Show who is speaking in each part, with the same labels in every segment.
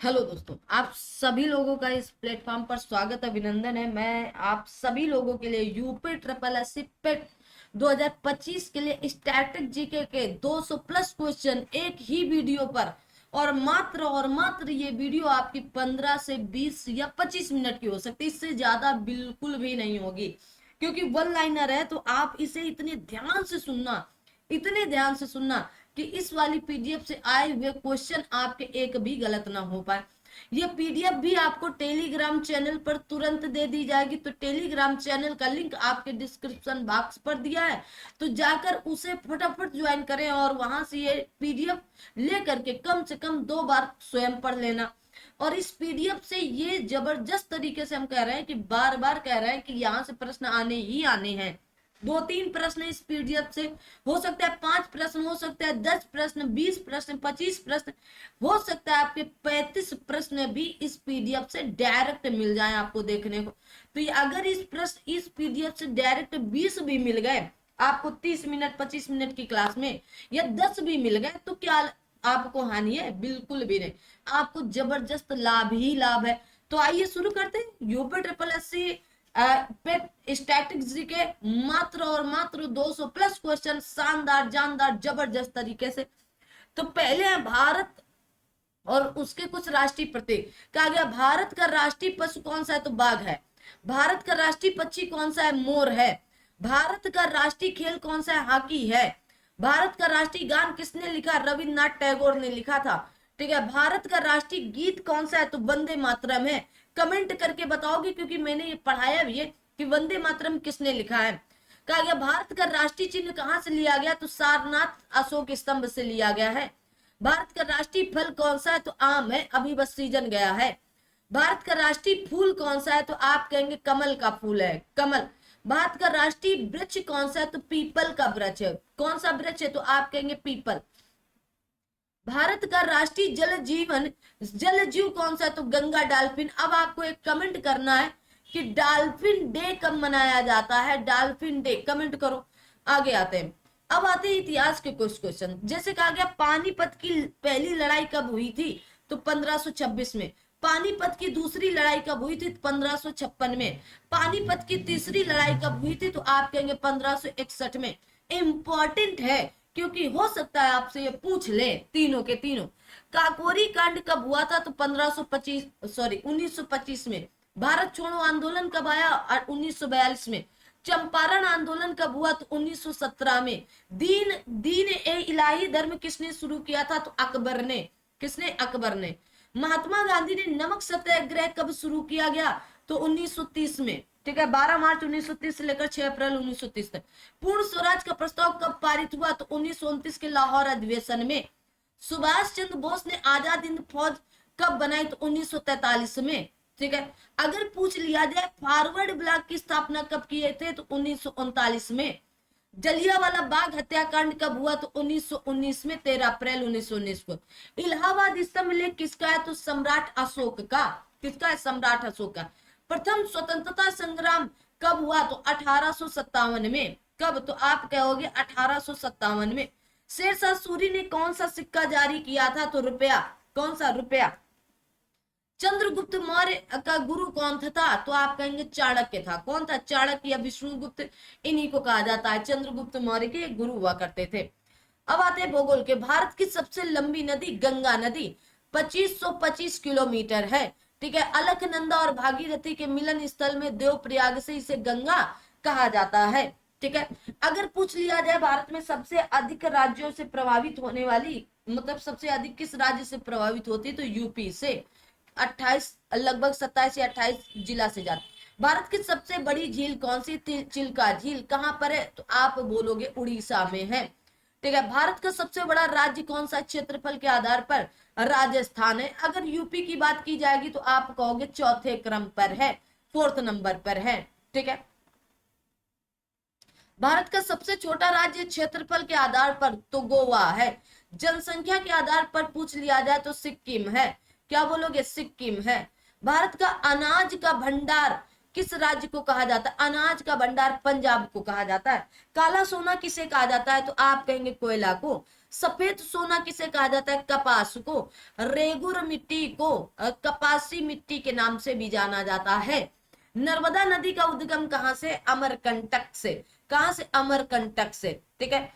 Speaker 1: Hello दोस्तों, आप सभी लोगों का इस प्लेटफॉर्म पर स्वागत अभिनंदन है। मैं आप सभी लोगों के लिए यूपी ट्रिपल एस सी पेट 2025 के लिए स्टैटिक जीके के 200 प्लस क्वेश्चन एक ही वीडियो पर और मात्र ये वीडियो आपकी 15 से 20 या 25 मिनट की हो सकती है। इससे ज्यादा बिल्कुल भी नहीं होगी, क्योंकि वन लाइनर है। तो आप इसे इतने ध्यान से सुनना कि इस वाली पीडीएफ से आए हुए क्वेश्चन आपके एक भी गलत ना हो पाए। ये पीडीएफ भी आपको टेलीग्राम चैनल पर तुरंत दे दी जाएगी। तो टेलीग्राम चैनल का लिंक आपके डिस्क्रिप्शन बॉक्स पर दिया है, तो जाकर उसे फटाफट ज्वाइन करें और वहां से ये पीडीएफ लेकर के कम से कम 2 बार स्वयं पढ़ लेना। और इस पीडीएफ से ये जबरदस्त तरीके से हम कह रहे हैं कि बार बार कह रहे हैं कि यहाँ से प्रश्न आने ही आने हैं। 2-3 प्रश्न इस पीडीएफ से हो सकता है, 5 प्रश्न हो सकता है, 10 प्रश्न, 20 प्रश्न, 25 प्रश्न हो सकता है, आपके 35 प्रश्न भी इस पीडीएफ से डायरेक्ट मिल जाए आपको देखने को। तो अगर इस पीडीएफ से डायरेक्ट 20 भी मिल गए आपको 30 मिनट 25 मिनट की क्लास में, या 10 भी मिल गए, तो क्या आपको हानि है? बिल्कुल भी नहीं, आपको जबरदस्त लाभ ही लाभ है। तो आइए शुरू करते हैं। यूपी ट्रिपल एस सी पे स्टैटिक्स के मात्र और मात्र 200 प्लस क्वेश्चन शानदार जानदार जबरदस्त तरीके से। तो पहले है भारत और उसके कुछ राष्ट्रीय प्रतीक। कहा गया भारत का राष्ट्रीय पशु कौन सा है? तो बाघ है। भारत का राष्ट्रीय पक्षी कौन सा है? मोर है। भारत का राष्ट्रीय खेल कौन सा है? हॉकी है। भारत का राष्ट्रीय गान किसने लिखा? रविन्द्रनाथ टैगोर ने लिखा था। ठीक है। भारत का राष्ट्रीय गीत कौन सा है? तो वंदे मातरम है। कमेंट करके बताओगे, क्योंकि मैंने ये पढ़ाया भी है कि वंदे मातरम किसने लिखा है। कहा गया भारत का राष्ट्रीय चिन्ह कहां से लिया गया? तो सारनाथ अशोक स्तंभ से लिया गया है। भारत का राष्ट्रीय फल कौन सा है? तो आम है, अभी बस सीजन गया है। भारत का राष्ट्रीय फूल कौन सा है? तो आप कहेंगे कमल का फूल है, कमल। भारत का राष्ट्रीय वृक्ष कौन सा है? तो पीपल का वृक्ष है। कौन सा वृक्ष है? तो आप कहेंगे पीपल। भारत का राष्ट्रीय जल जीव कौन सा है? तो गंगा डॉल्फिन। अब आपको एक कमेंट करना है कि डॉल्फिन डे कब मनाया जाता है? डॉल्फिन डे कमेंट करो। आगे आते हैं। अब आते हैं इतिहास के कुछ क्वेश्चन। जैसे कहा गया पानीपत की पहली लड़ाई कब हुई थी? तो 1526 में। पानीपत की दूसरी लड़ाई कब हुई थी? 1556 में। पानीपत की तीसरी लड़ाई कब हुई थी? तो आप कहेंगे 1561 में। इंपॉर्टेंट है, क्योंकि हो सकता है आपसे ये पूछ ले तीनों के तीनों। काकोरी कांड कब हुआ था? तो 1925 में। भारत छोड़ो आंदोलन कब आया? 1942 में। चंपारण आंदोलन कब हुआ? तो 1917 में। दीन दीन ए इलाही धर्म किसने शुरू किया था? तो अकबर ने। किसने? अकबर ने। महात्मा गांधी ने नमक सत्याग्रह कब शुरू किया गया? तो 1930 में। ठीक है। 12 मार्च 1930 से लेकर 6 अप्रैल 1930 तक। पूर्ण स्वराज का प्रस्ताव कब पारित हुआ? तो 1929 के लाहौर अधिवेशन में। सुभाष चंद्र बोस ने आजाद हिंद फौज कब बनाई? तो 1943 में। ठीक है। अगर पूछ लिया जाए फॉरवर्ड ब्लॉक की स्थापना कब किए थे? तो 1939 में। जलियांवाला बाग हत्याकांड कब हुआ? तो 1919 में, 13 अप्रैल 1919 को। इलाहाबाद स्तंभ लेख किसका है? तो सम्राट अशोक का। किसका है? सम्राट अशोक का। प्रथम स्वतंत्रता संग्राम कब हुआ? तो 1857 में। कब? तो आप कहोगे 1857 में। शेरशाह सूरी ने कौन सा सिक्का जारी किया था? तो रुपया। कौन सा? रुपया। चंद्रगुप्त मौर्य का गुरु कौन था? तो आप कहेंगे चाणक्य था। कौन था? चाणक्य या विष्णुगुप्त, इन्हीं को कहा जाता है। चंद्रगुप्त मौर्य के गुरु हुआ करते थे। अब आते हैं भूगोल के। भारत की सबसे लंबी नदी गंगा नदी 2525 किलोमीटर है। ठीक है। अलकनंदा और भागीरथी के मिलन स्थल में देवप्रयाग से इसे गंगा कहा जाता है। ठीक है। अगर पूछ लिया जाए भारत में सबसे अधिक राज्यों से प्रभावित होने वाली, मतलब सबसे अधिक किस राज्य से प्रभावित होती है? तो यूपी से। 28, लगभग 27 या 28 जिला से जाती। भारत की सबसे बड़ी झील कौन सी? चिल्का झील। कहां पर है? तो आप बोलोगे उड़ीसा में है। ठीक है। भारत का सबसे बड़ा राज्य कौन सा? क्षेत्रफल के आधार पर राजस्थान है। अगर यूपी की बात की जाएगी तो आप कहोगे चौथे क्रम पर है, 4th नंबर पर है। ठीक है। भारत का सबसे छोटा राज्य क्षेत्रफल के आधार पर तो गोवा है। जनसंख्या के आधार पर पूछ लिया जाए तो सिक्किम है। क्या बोलोगे? सिक्किम है। भारत का अनाज का भंडार किस राज्य को कहा जाता है? अनाज का भंडार पंजाब को कहा जाता है। काला सोना किसे कहा जाता है? तो आप कहेंगे कोयला को। सफेद सोना किसे कहा जाता है? कपास को। रेगुर मिट्टी को कपासी मिट्टी के नाम से भी जाना जाता है। नर्मदा नदी का उद्गम कहां से? अमरकंटक से। कहां से? अमरकंटक से, ठीक है।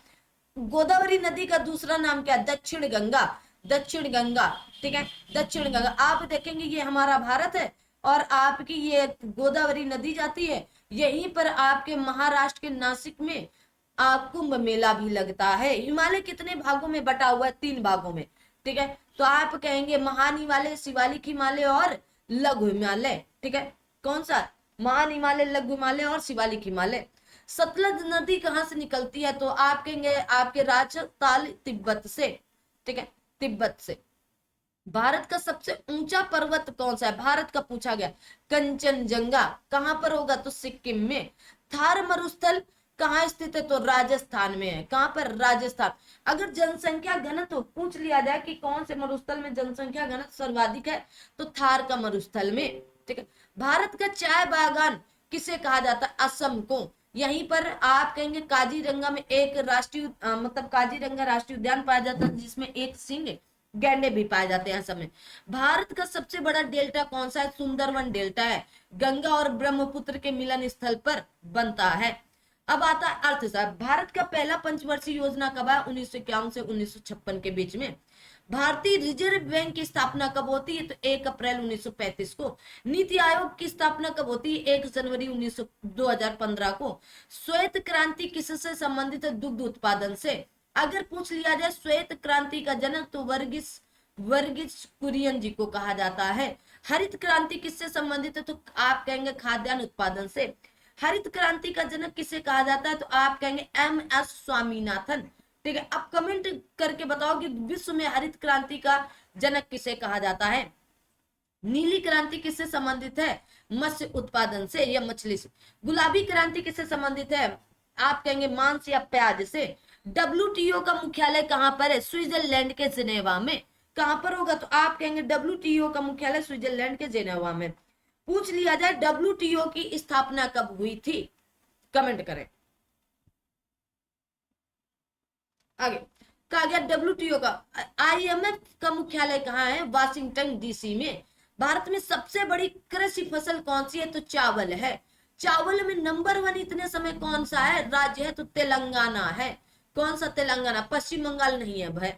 Speaker 1: गोदावरी नदी का दूसरा नाम क्या? दक्षिण गंगा। दक्षिण गंगा, ठीक है, दक्षिण गंगा। आप देखेंगे ये हमारा भारत है और आपकी ये गोदावरी नदी जाती है। यहीं पर आपके महाराष्ट्र के नासिक में कुंभ मेला भी लगता है। हिमालय कितने भागों में बटा हुआ है? 3 भागों में, ठीक है। तो आप कहेंगे महान हिमालय, शिवालिक हिमालय और लघु हिमालय, ठीक है। कौन सा? महान हिमालय, लघु हिमालय और शिवालिक हिमालय। सतलज नदी कहां से निकलती है? तो आप कहेंगे आपके राजस्थान, तिब्बत से, ठीक है, तिब्बत से। भारत का सबसे ऊंचा पर्वत कौन सा है? भारत का पूछा गया। कंचनजंगा। कहां पर होगा? तो सिक्किम में। थार मरुस्थल कहाँ स्थित है? तो राजस्थान में है। कहां पर? राजस्थान। अगर जनसंख्या घनत्व पूछ लिया जाए कि कौन से मरुस्थल में जनसंख्या घनत्व सर्वाधिक है, तो थार का मरुस्थल में, ठीक है। भारत का चाय बागान किसे कहा जाता है? असम को। यहीं पर आप कहेंगे काजीरंगा में एक राष्ट्रीय मतलब काजीरंगा राष्ट्रीय उद्यान पाया जाता है, जिसमें एक सिंह गैंडे भी पाए जाते हैं असम में। भारत का सबसे बड़ा डेल्टा कौन सा है? सुंदरवन डेल्टा है। गंगा और ब्रह्मपुत्र के मिलन स्थल पर बनता है। अब आता है अर्थशास्त्र। भारत का पहला पंचवर्षीय योजना कब है? 1951 से 1956 के बीच में। भारतीय रिजर्व बैंक की स्थापना कब होती है? तो 1 अप्रैल 1935 को। नीति आयोग की स्थापना कब होती है? 1 जनवरी 2015 को। श्वेत क्रांति किससे संबंधित है? दुग्ध उत्पादन से। अगर पूछ लिया जाए श्वेत क्रांति का जनक, तो वर्गीस वर्गीस कुरियन जी को कहा जाता है। हरित क्रांति किससे संबंधित है? तो आप कहेंगे खाद्यान्न उत्पादन से। हरित क्रांति का जनक किसे कहा जाता है? तो आप कहेंगे MS स्वामीनाथन, ठीक है। अब कमेंट करके बताओ कि विश्व में हरित क्रांति का जनक किसे कहा जाता है? नीली क्रांति किससे संबंधित है? मत्स्य उत्पादन से या मछली से। गुलाबी क्रांति किससे संबंधित है? आप कहेंगे मांस या प्याज से। WTO का मुख्यालय कहां पर है? स्विट्जरलैंड के जिनेवा में। कहां पर होगा? तो आप कहेंगे WTO का मुख्यालय स्विट्जरलैंड के जिनेवा में। पूछ लिया जाए WTO की स्थापना कब हुई थी? कमेंट करें। आगे कहा गया WTO का। IMF का मुख्यालय कहाँ है? वाशिंगटन DC में। भारत में सबसे बड़ी कृषि फसल कौन सी है? तो चावल है। चावल में नंबर 1 इतने समय कौन सा है? राज्य है तो तेलंगाना है। कौन सा? तेलंगाना। पश्चिम बंगाल नहीं है भाई।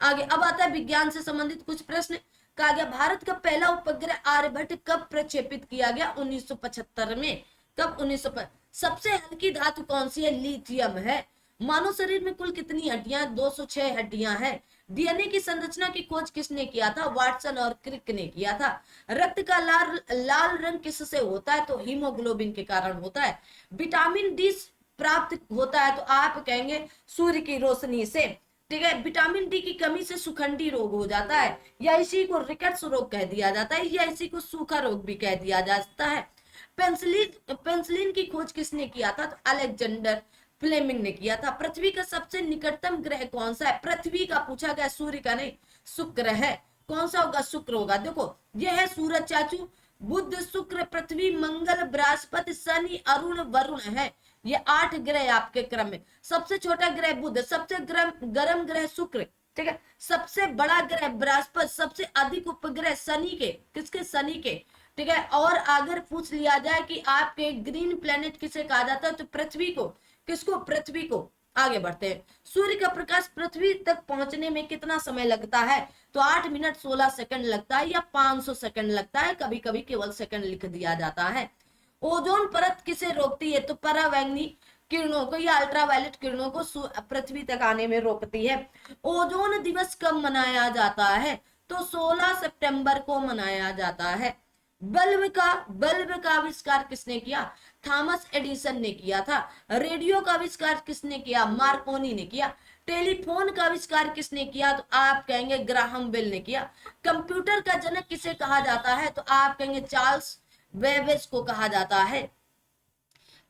Speaker 1: आगे अब आता है विज्ञान से संबंधित कुछ प्रश्न। कहा गया भारत का पहला उपग्रह आर्यभट्ट कब प्रक्षेपित किया गया? 1975 में। कब? 1975। सबसे हल्की धातु कौन सी है? लिथियम है। मानव शरीर में कुल कितनी हड्डियां? 206 हड्डियां हैं। DNA की संरचना की खोज किसने किया था? वाटसन और क्रिक ने किया था। रक्त का लाल रंग किससे होता है? तो हीमोग्लोबिन के कारण होता है। विटामिन डी प्राप्त होता है? तो आप कहेंगे सूर्य की रोशनी से, ठीक है। विटामिन डी की कमी से सुखंडी रोग हो जाता है, या इसी को रिकेट्स रोग कह दिया जाता है, या इसी को सूखा रोग भी कह दिया जाता है। पेंसिलिन की खोज किसने किया था? तो अलेक्जेंडर फ्लेमिंग ने किया था। पृथ्वी का सबसे निकटतम ग्रह कौन सा है? पृथ्वी का पूछा गया, सूर्य का नहीं। शुक्र है। कौन सा होगा? शुक्र होगा। देखो यह है सूरज चाचू, बुध, शुक्र, पृथ्वी, मंगल, बृहस्पति, शनि, अरुण, वरुण है। ये 8 ग्रह आपके क्रम में। सबसे छोटा ग्रह बुध, सबसे गर्म ग्रह शुक्र, ठीक है। सबसे बड़ा ग्रह बृहस्पति, सबसे अधिक उपग्रह शनि के। किसके? शनि के, ठीक है। और अगर पूछ लिया जाए कि आपके ग्रीन प्लेनेट किसे कहा जाता है? तो पृथ्वी को। किसको? पृथ्वी को। आगे बढ़ते हैं। सूर्य का प्रकाश पृथ्वी तक पहुंचने में कितना समय लगता है? तो 8 मिनट 16 सेकंड लगता है, या 500 सेकंड लगता है। कभी कभी केवल सेकंड लिख दिया जाता है। ओजोन परत किसे रोकती है? तो परावैंगनी किरणों को या अल्ट्रावायलेट किरणों को पृथ्वी तक आने में रोकती है। ओजोन दिवस कब मनाया जाता है? तो 16 सितंबर को मनाया जाता है। बल्ब का आविष्कार किसने किया? थॉमस एडिसन ने किया था। रेडियो का आविष्कार किसने किया? मार्कोनी ने किया। टेलीफोन का आविष्कार किसने किया? तो आप कहेंगे ग्राहम बेल ने किया। कंप्यूटर का जनक किसे कहा जाता है? तो आप कहेंगे चार्ल्स बेबेज को कहा जाता है।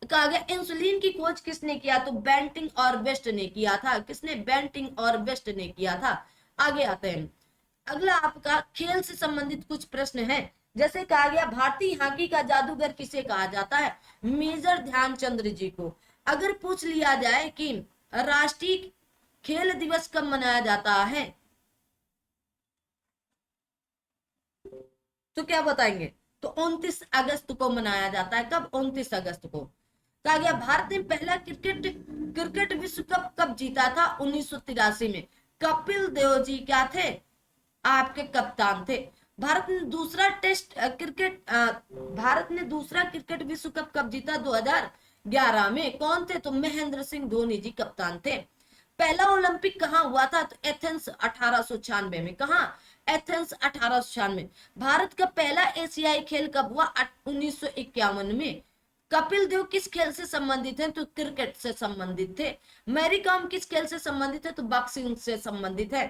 Speaker 1: कहा गया इंसुलिन की खोज किसने किया? तो बेंटिंग और वेस्ट ने किया था। किसने? बेंटिंग और वेस्ट ने किया था। आगे आते हैं। अगला आपका खेल से संबंधित कुछ प्रश्न है। जैसे कहा गया भारतीय हॉकी का जादूगर किसे कहा जाता है? मेजर ध्यानचंद जी को। अगर पूछ लिया जाए कि राष्ट्रीय खेल दिवस कब मनाया जाता है, तो क्या बताएंगे? तो 29 अगस्त को मनाया जाता है। कब? 29 अगस्त को। कहा गया भारत ने पहला क्रिकेट क्रिकेट विश्व कप कब जीता था? 1983 में। कपिल देव जी क्या थे? आपके कप्तान थे। भारत ने दूसरा टेस्ट क्रिकेट भारत ने दूसरा क्रिकेट विश्व कप कब जीता? 2011 में। कौन थे? तो महेंद्र सिंह धोनी जी कप्तान थे। पहला ओलंपिक कहाँ हुआ था? तो एथेंस 1896 में। कहा? एथेंस 1896। भारत का पहला एशियाई खेल कब हुआ? 1951 में। कपिल देव किस खेल से संबंधित है? तो क्रिकेट से संबंधित थे। मैरी कॉम किस खेल से संबंधित है? तो बॉक्सिंग से संबंधित है।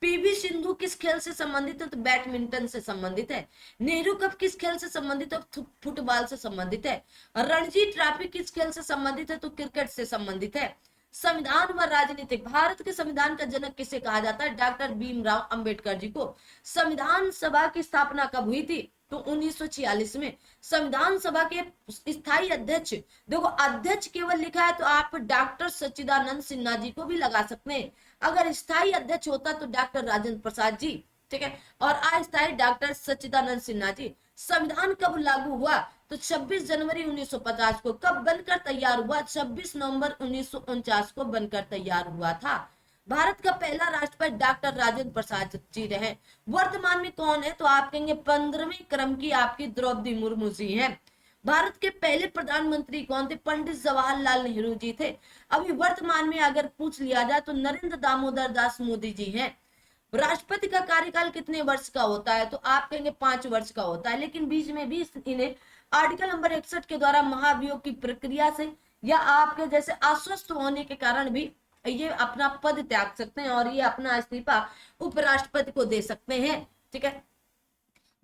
Speaker 1: पीवी सिंधु किस खेल से संबंधित है? तो बैडमिंटन से संबंधित है। नेहरू कप किस खेल से संबंधित है? तो फुटबॉल से संबंधित है। रणजी ट्रॉफी किस खेल से संबंधित है? तो क्रिकेट से संबंधित है। संविधान व राजनीतिक, भारत के संविधान का जनक किसे कहा जाता है? डॉक्टर भीमराव अंबेडकर जी को। संविधान सभा की स्थापना कब हुई थी? तो 1946 में। संविधान सभा के स्थायी अध्यक्ष, देखो अध्यक्ष केवल लिखा है तो आप डॉक्टर सच्चिदानंद सिन्हा जी को भी लगा सकते हैं। अगर स्थायी अध्यक्ष होता तो डॉक्टर राजेंद्र प्रसाद जी, ठीक है, और अस्थायी डॉक्टर सच्चिदानंद सिन्हा जी। संविधान कब लागू हुआ? तो 26 जनवरी 1950 को। कब बनकर तैयार हुआ? 26 नवंबर 1949 को बनकर तैयार हुआ था। भारत का पहला राष्ट्रपति डॉक्टर राजेंद्र प्रसाद जी रहे। वर्तमान में कौन है? तो आप कहेंगे 15वें क्रम की आपकी द्रौपदी मुर्मू जी हैं। भारत के पहले प्रधानमंत्री कौन थे? पंडित जवाहरलाल नेहरू जी थे। अभी वर्तमान में अगर पूछ लिया जाए तो नरेंद्र दामोदर दास मोदी जी हैं। राष्ट्रपति का कार्यकाल कितने वर्ष का होता है? तो आप कहेंगे 5 वर्ष का होता है, लेकिन बीच में भी इन्हें आर्टिकल नंबर 61 के द्वारा महाभियोग की प्रक्रिया से या आपके जैसे अस्वस्थ होने के कारण भी ये अपना पद त्याग सकते हैं और ये अपना इस्तीफा उपराष्ट्रपति को दे सकते हैं, ठीक है।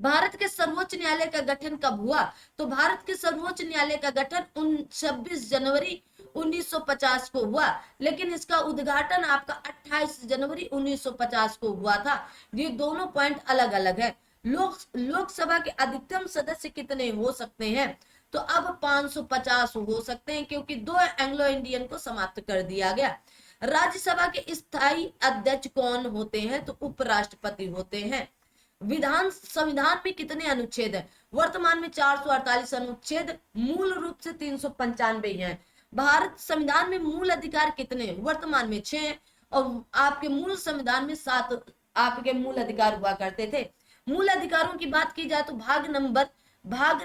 Speaker 1: भारत के सर्वोच्च न्यायालय का गठन कब हुआ? तो भारत के सर्वोच्च न्यायालय का गठन 26 जनवरी 1950 को हुआ, लेकिन इसका उद्घाटन आपका 28 जनवरी 1950 को हुआ था। ये दोनों पॉइंट अलग अलग है। लोकसभा के अधिकतम सदस्य कितने हो सकते हैं? तो अब 550 हो सकते हैं, क्योंकि 2 एंग्लो इंडियन को समाप्त कर दिया गया। राज्यसभा के स्थायी अध्यक्ष कौन होते हैं? तो उपराष्ट्रपति होते हैं। संविधान में कितने अनुच्छेद हैं? वर्तमान में 448 अनुच्छेद, मूल रूप से 395 हैं। भारत संविधान में मूल अधिकार कितने? वर्तमान में 6, और आपके मूल संविधान में 7 आपके मूल अधिकार हुआ करते थे। मूल अधिकारों की बात की जाए तो भाग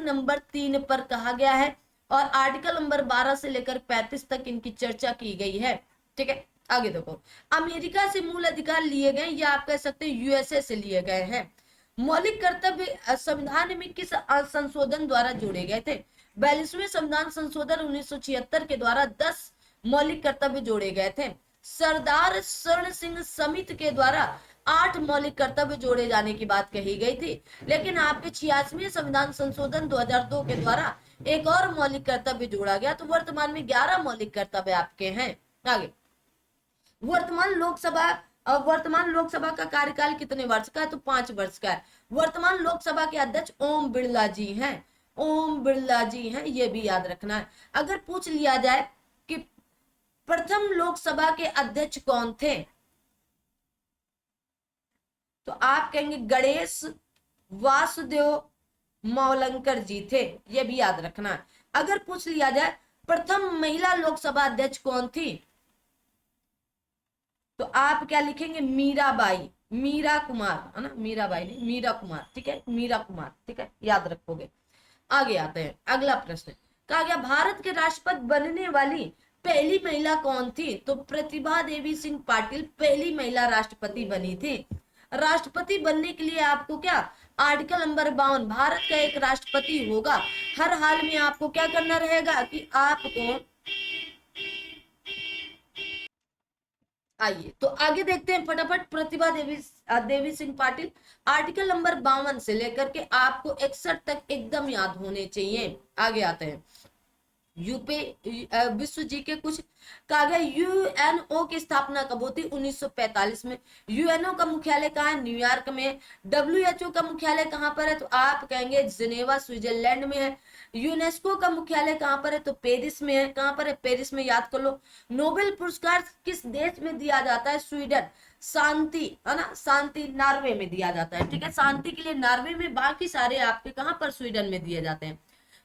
Speaker 1: नंबर 3 पर कहा गया है, और आर्टिकल नंबर 12 से लेकर 35 तक इनकी चर्चा की गई है, ठीक है। आगे देखो, अमेरिका से मूल अधिकार लिए गए या आप कह सकते हैं यूएसए से लिए गए हैं। मौलिक कर्तव्य संविधान में किस संशोधन द्वारा जोड़े गए थे? 42वें संविधान संशोधन 1976 के द्वारा 10 मौलिक कर्तव्य जोड़े गए थे। सरदार स्वर्ण सिंह समिति के द्वारा 8 मौलिक कर्तव्य जोड़े जाने की बात कही गई थी, लेकिन आपके 86वें संविधान संशोधन 2002 के द्वारा एक और मौलिक कर्तव्य जोड़ा गया, तो वर्तमान में 11 मौलिक कर्तव्य आपके हैं। आगे, वर्तमान लोकसभा का कार्यकाल कितने वर्ष का है? तो 5 वर्ष का है। वर्तमान लोकसभा के अध्यक्ष ओम बिरला जी हैं। ओम बिरला जी हैं, ये भी याद रखना है। अगर पूछ लिया जाए कि प्रथम लोकसभा के अध्यक्ष कौन थे, तो आप कहेंगे गणेश वासुदेव मौलंकर जी थे, ये भी याद रखना है। अगर पूछ लिया जाए प्रथम महिला लोकसभा अध्यक्ष कौन थी, तो आप क्या लिखेंगे? मीराबाई, मीरा कुमार, है ना, मीराबाई नहीं, मीरा कुमार, ठीक है, मीरा कुमार, ठीक है, याद रखोगे। आगे आते हैं, अगला प्रश्न कहा गया भारत के राष्ट्रपति बनने वाली पहली महिला कौन थी? तो प्रतिभा देवी सिंह पाटिल पहली महिला राष्ट्रपति बनी थी। राष्ट्रपति बनने के लिए आपको क्या, आर्टिकल नंबर 52, भारत का एक राष्ट्रपति होगा, हर हाल में आपको क्या करना रहेगा कि आपको, आइए तो आगे देखते हैं फटाफट। प्रतिभा देवी सिंह पाटिल, आर्टिकल नंबर 52 से लेकर के आपको 61 तक एकदम याद होने चाहिए। आगे आते हैं, विश्व जी के कुछ कहा गया। यूएनओ की स्थापना कब होती? 1945 में। यूएनओ का मुख्यालय कहाँ है? न्यूयॉर्क में। डब्ल्यूएचओ का मुख्यालय कहाँ पर है? तो आप कहेंगे जिनेवा स्विट्जरलैंड में है। यूनेस्को का मुख्यालय कहाँ पर है? तो पेरिस में है। कहाँ पर है? पेरिस में, याद कर लो। नोबेल पुरस्कार किस देश में दिया जाता है? स्वीडन। शांति, है ना, शांति नॉर्वे में दिया जाता है, ठीक है, शांति के लिए नॉर्वे में, बाकी सारे आपके कहाँ पर? स्वीडन में दिए जाते हैं।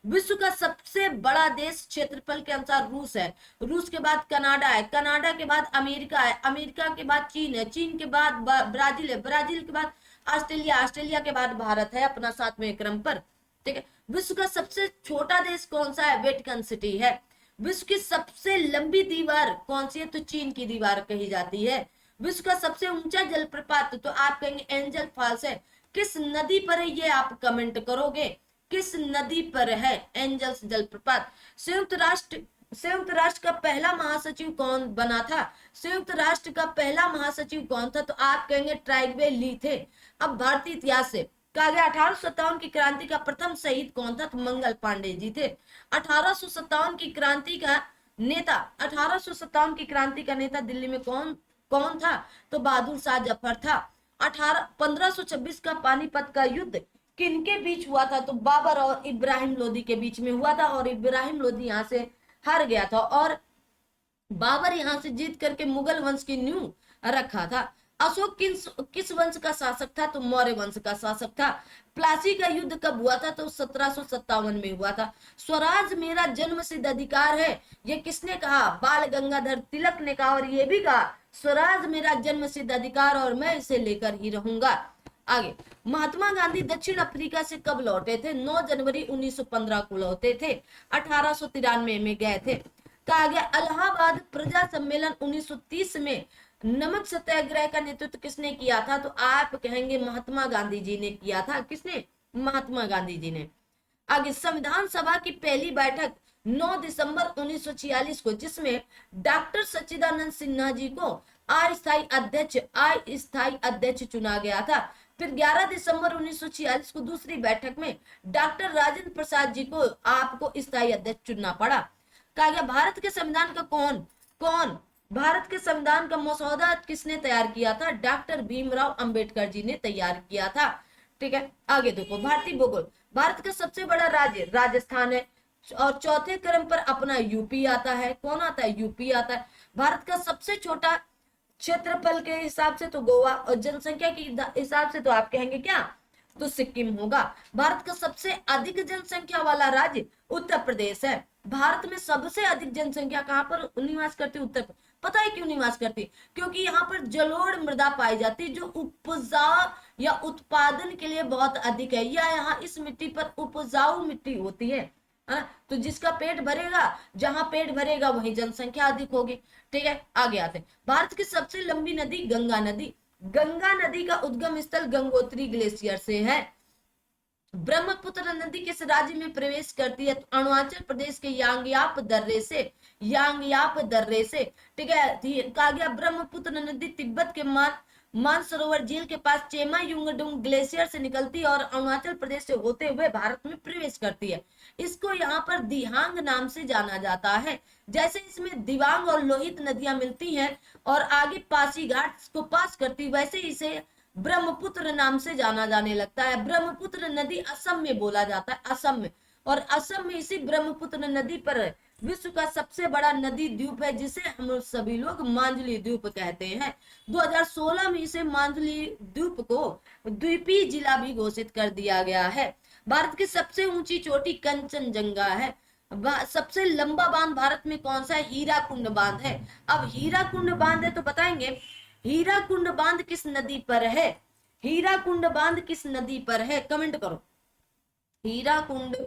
Speaker 1: विश्व का सबसे बड़ा देश क्षेत्रफल के अनुसार रूस है। रूस के बाद कनाडा है। कनाडा के बाद अमेरिका है। अमेरिका के बाद चीन है। चीन के बाद ब्राजील है। ब्राजील के बाद ऑस्ट्रेलिया। ऑस्ट्रेलिया के बाद भारत है अपना 7वें क्रम पर, ठीक है। विश्व का सबसे छोटा देश कौन सा है? वेटिकन सिटी है। विश्व की सबसे लंबी दीवार कौन सी है? तो चीन की दीवार कही जाती है। विश्व का सबसे ऊंचा जलप्रपात, तो आप कहेंगे एंजल फॉल्स है। किस नदी पर है? ये आप कमेंट करोगे, किस नदी पर है एंजल्स जलप्रपात? संयुक्त राष्ट्र का पहला महासचिव कौन बना था? संयुक्त राष्ट्र का पहला महासचिव कौन था? तो आप कहेंगे ट्राइगवे ली थे। अब भारतीय इतिहास से कहा गया 1857 की क्रांति का प्रथम शहीद कौन था? तो मंगल पांडे जी थे। 1857 की क्रांति का नेता, 1857 की क्रांति का नेता दिल्ली में कौन कौन था? तो बहादुर शाह जफर था। 1526 का पानीपत का युद्ध किनके बीच हुआ था? तो बाबर और इब्राहिम लोदी के बीच में हुआ था, और इब्राहिम लोदी यहाँ से हार गया था, और बाबर यहाँ से जीत करके मुगल वंश की नींव रखा था। अशोक किस वंश का शासक था? तो मौर्य वंश का शासक था। प्लासी का युद्ध कब हुआ था? तो 1757 में हुआ था। स्वराज मेरा जन्म सिद्ध अधिकार है, ये किसने कहा? बाल गंगाधर तिलक ने कहा, और ये भी कहा स्वराज मेरा जन्म सिद्ध अधिकार और मैं इसे लेकर ही रहूंगा। आगे, महात्मा गांधी दक्षिण अफ्रीका से कब लौटे थे? 9 जनवरी 1915 को लौटे थे। 1893 में गए थे। कहा गया इलाहाबाद प्रजा सम्मेलन 1930 में नमक सत्याग्रह का नेतृत्व किसने किया था? तो आप कहेंगे महात्मा गांधी जी ने किया था। किसने? महात्मा गांधी जी ने। आगे, संविधान सभा की पहली बैठक 9 दिसंबर 1946 को, जिसमें डॉक्टर सच्चिदानंद सिन्हा जी को अस्थायी अध्यक्ष चुना गया था। फिर 11 दिसंबर 1946 को दूसरी बैठक में डॉक्टर राजेंद्र प्रसाद जी को आपको स्थायी अध्यक्ष चुनना पड़ा। कहा गया भारत के संविधान का कौन भारत के संविधान का मसौदा किसने तैयार किया था? डॉक्टर भीमराव अंबेडकर जी ने तैयार किया था, ठीक है। आगे देखो, भारतीय भूगोल। भारत का सबसे बड़ा राज्य राजस्थान है, और चौथे क्रम पर अपना यूपी आता है। कौन आता है? यूपी आता है। भारत का सबसे छोटा क्षेत्रफल के हिसाब से तो गोवा, और जनसंख्या के हिसाब से तो आप कहेंगे क्या? तो सिक्किम होगा। भारत का सबसे अधिक जनसंख्या वाला राज्य उत्तर प्रदेश है। भारत में सबसे अधिक जनसंख्या कहाँ पर निवास करती? उत्तर प्रदेश। पता है क्यों निवास करती? क्योंकि यहाँ पर जलोढ़ मृदा पाई जाती है, जो उपजाऊ या उत्पादन के लिए बहुत अधिक है, या यहाँ इस मिट्टी पर उपजाऊ मिट्टी होती है। तो जिसका पेट भरेगा, जहां पेट भरेगा वहीं जनसंख्या अधिक होगी, ठीक है। आगे आते हैं, भारत की सबसे लंबी नदी गंगा नदी। गंगा नदी का उद्गम स्थल गंगोत्री ग्लेशियर से है। ब्रह्मपुत्र नदी किस राज्य में प्रवेश करती है? तो अरुणाचल प्रदेश के यांगयाप दर्रे से, ठीक है। कहा गया ब्रह्मपुत्र नदी तिब्बत के मानसरोवर झील के पास चेमा युंगडुंग ग्लेशियर से निकलती है और अरुणाचल प्रदेश से होते हुए भारत में प्रवेश करती है। इसको यहाँ पर दिहांग नाम से जाना जाता है। जैसे इसमें दिवांग और लोहित नदियां मिलती हैं और आगे पासीघाट को पास करती, वैसे इसे ब्रह्मपुत्र नाम से जाना जाने लगता है। ब्रह्मपुत्र नदी असम में बोला जाता है, असम में, और असम में इसी ब्रह्मपुत्र नदी पर विश्व का सबसे बड़ा नदी द्वीप है, जिसे हम सभी लोग मांझली द्वीप कहते हैं। 2016 में इसे मांझली द्वीप को द्वीपीय जिला भी घोषित कर दिया गया है। भारत की सबसे ऊंची चोटी कंचनजंगा है। सबसे लंबा बांध भारत में कौन सा है? हीराकुंड बांध है। अब हीराकुंड बांध है तो बताएंगे हीराकुंड बांध किस नदी पर है? हीराकुंड बांध किस नदी पर है? कमेंट करो हीराकुंड।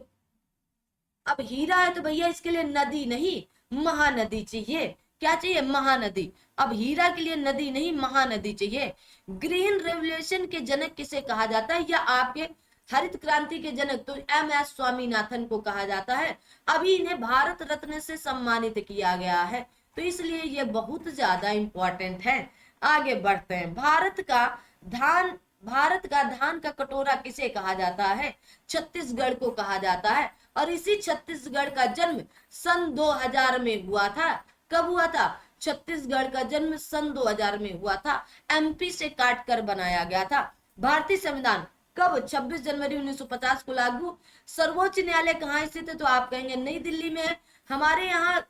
Speaker 1: अब हीरा है तो भैया इसके लिए नदी नहीं महानदी चाहिए। क्या चाहिए? महानदी। अब हीरा के लिए नदी नहीं महानदी चाहिए। ग्रीन रेवोल्यूशन के जनक किसे कहा जाता है, या आपके हरित क्रांति के जनक? तो MS स्वामीनाथन को कहा जाता है। अभी इन्हें भारत रत्न से सम्मानित किया गया है, तो इसलिए ये बहुत ज्यादा इंपॉर्टेंट है। आगे बढ़ते हैं, भारत का धान का कटोरा किसे कहा जाता है? छत्तीसगढ़ को कहा जाता है। और इसी छत्तीसगढ़ का जन्म सन 2000 में हुआ था। कब हुआ था? छत्तीसगढ़ का जन्म सन 2000 में हुआ था, एमपी से काट कर बनाया गया था। भारतीय संविधान कब? 26 जनवरी 1950 को लागू। सर्वोच्च न्यायालय कहाँ स्थित है? तो आप कहेंगे नई दिल्ली में है। हमारे यहाँ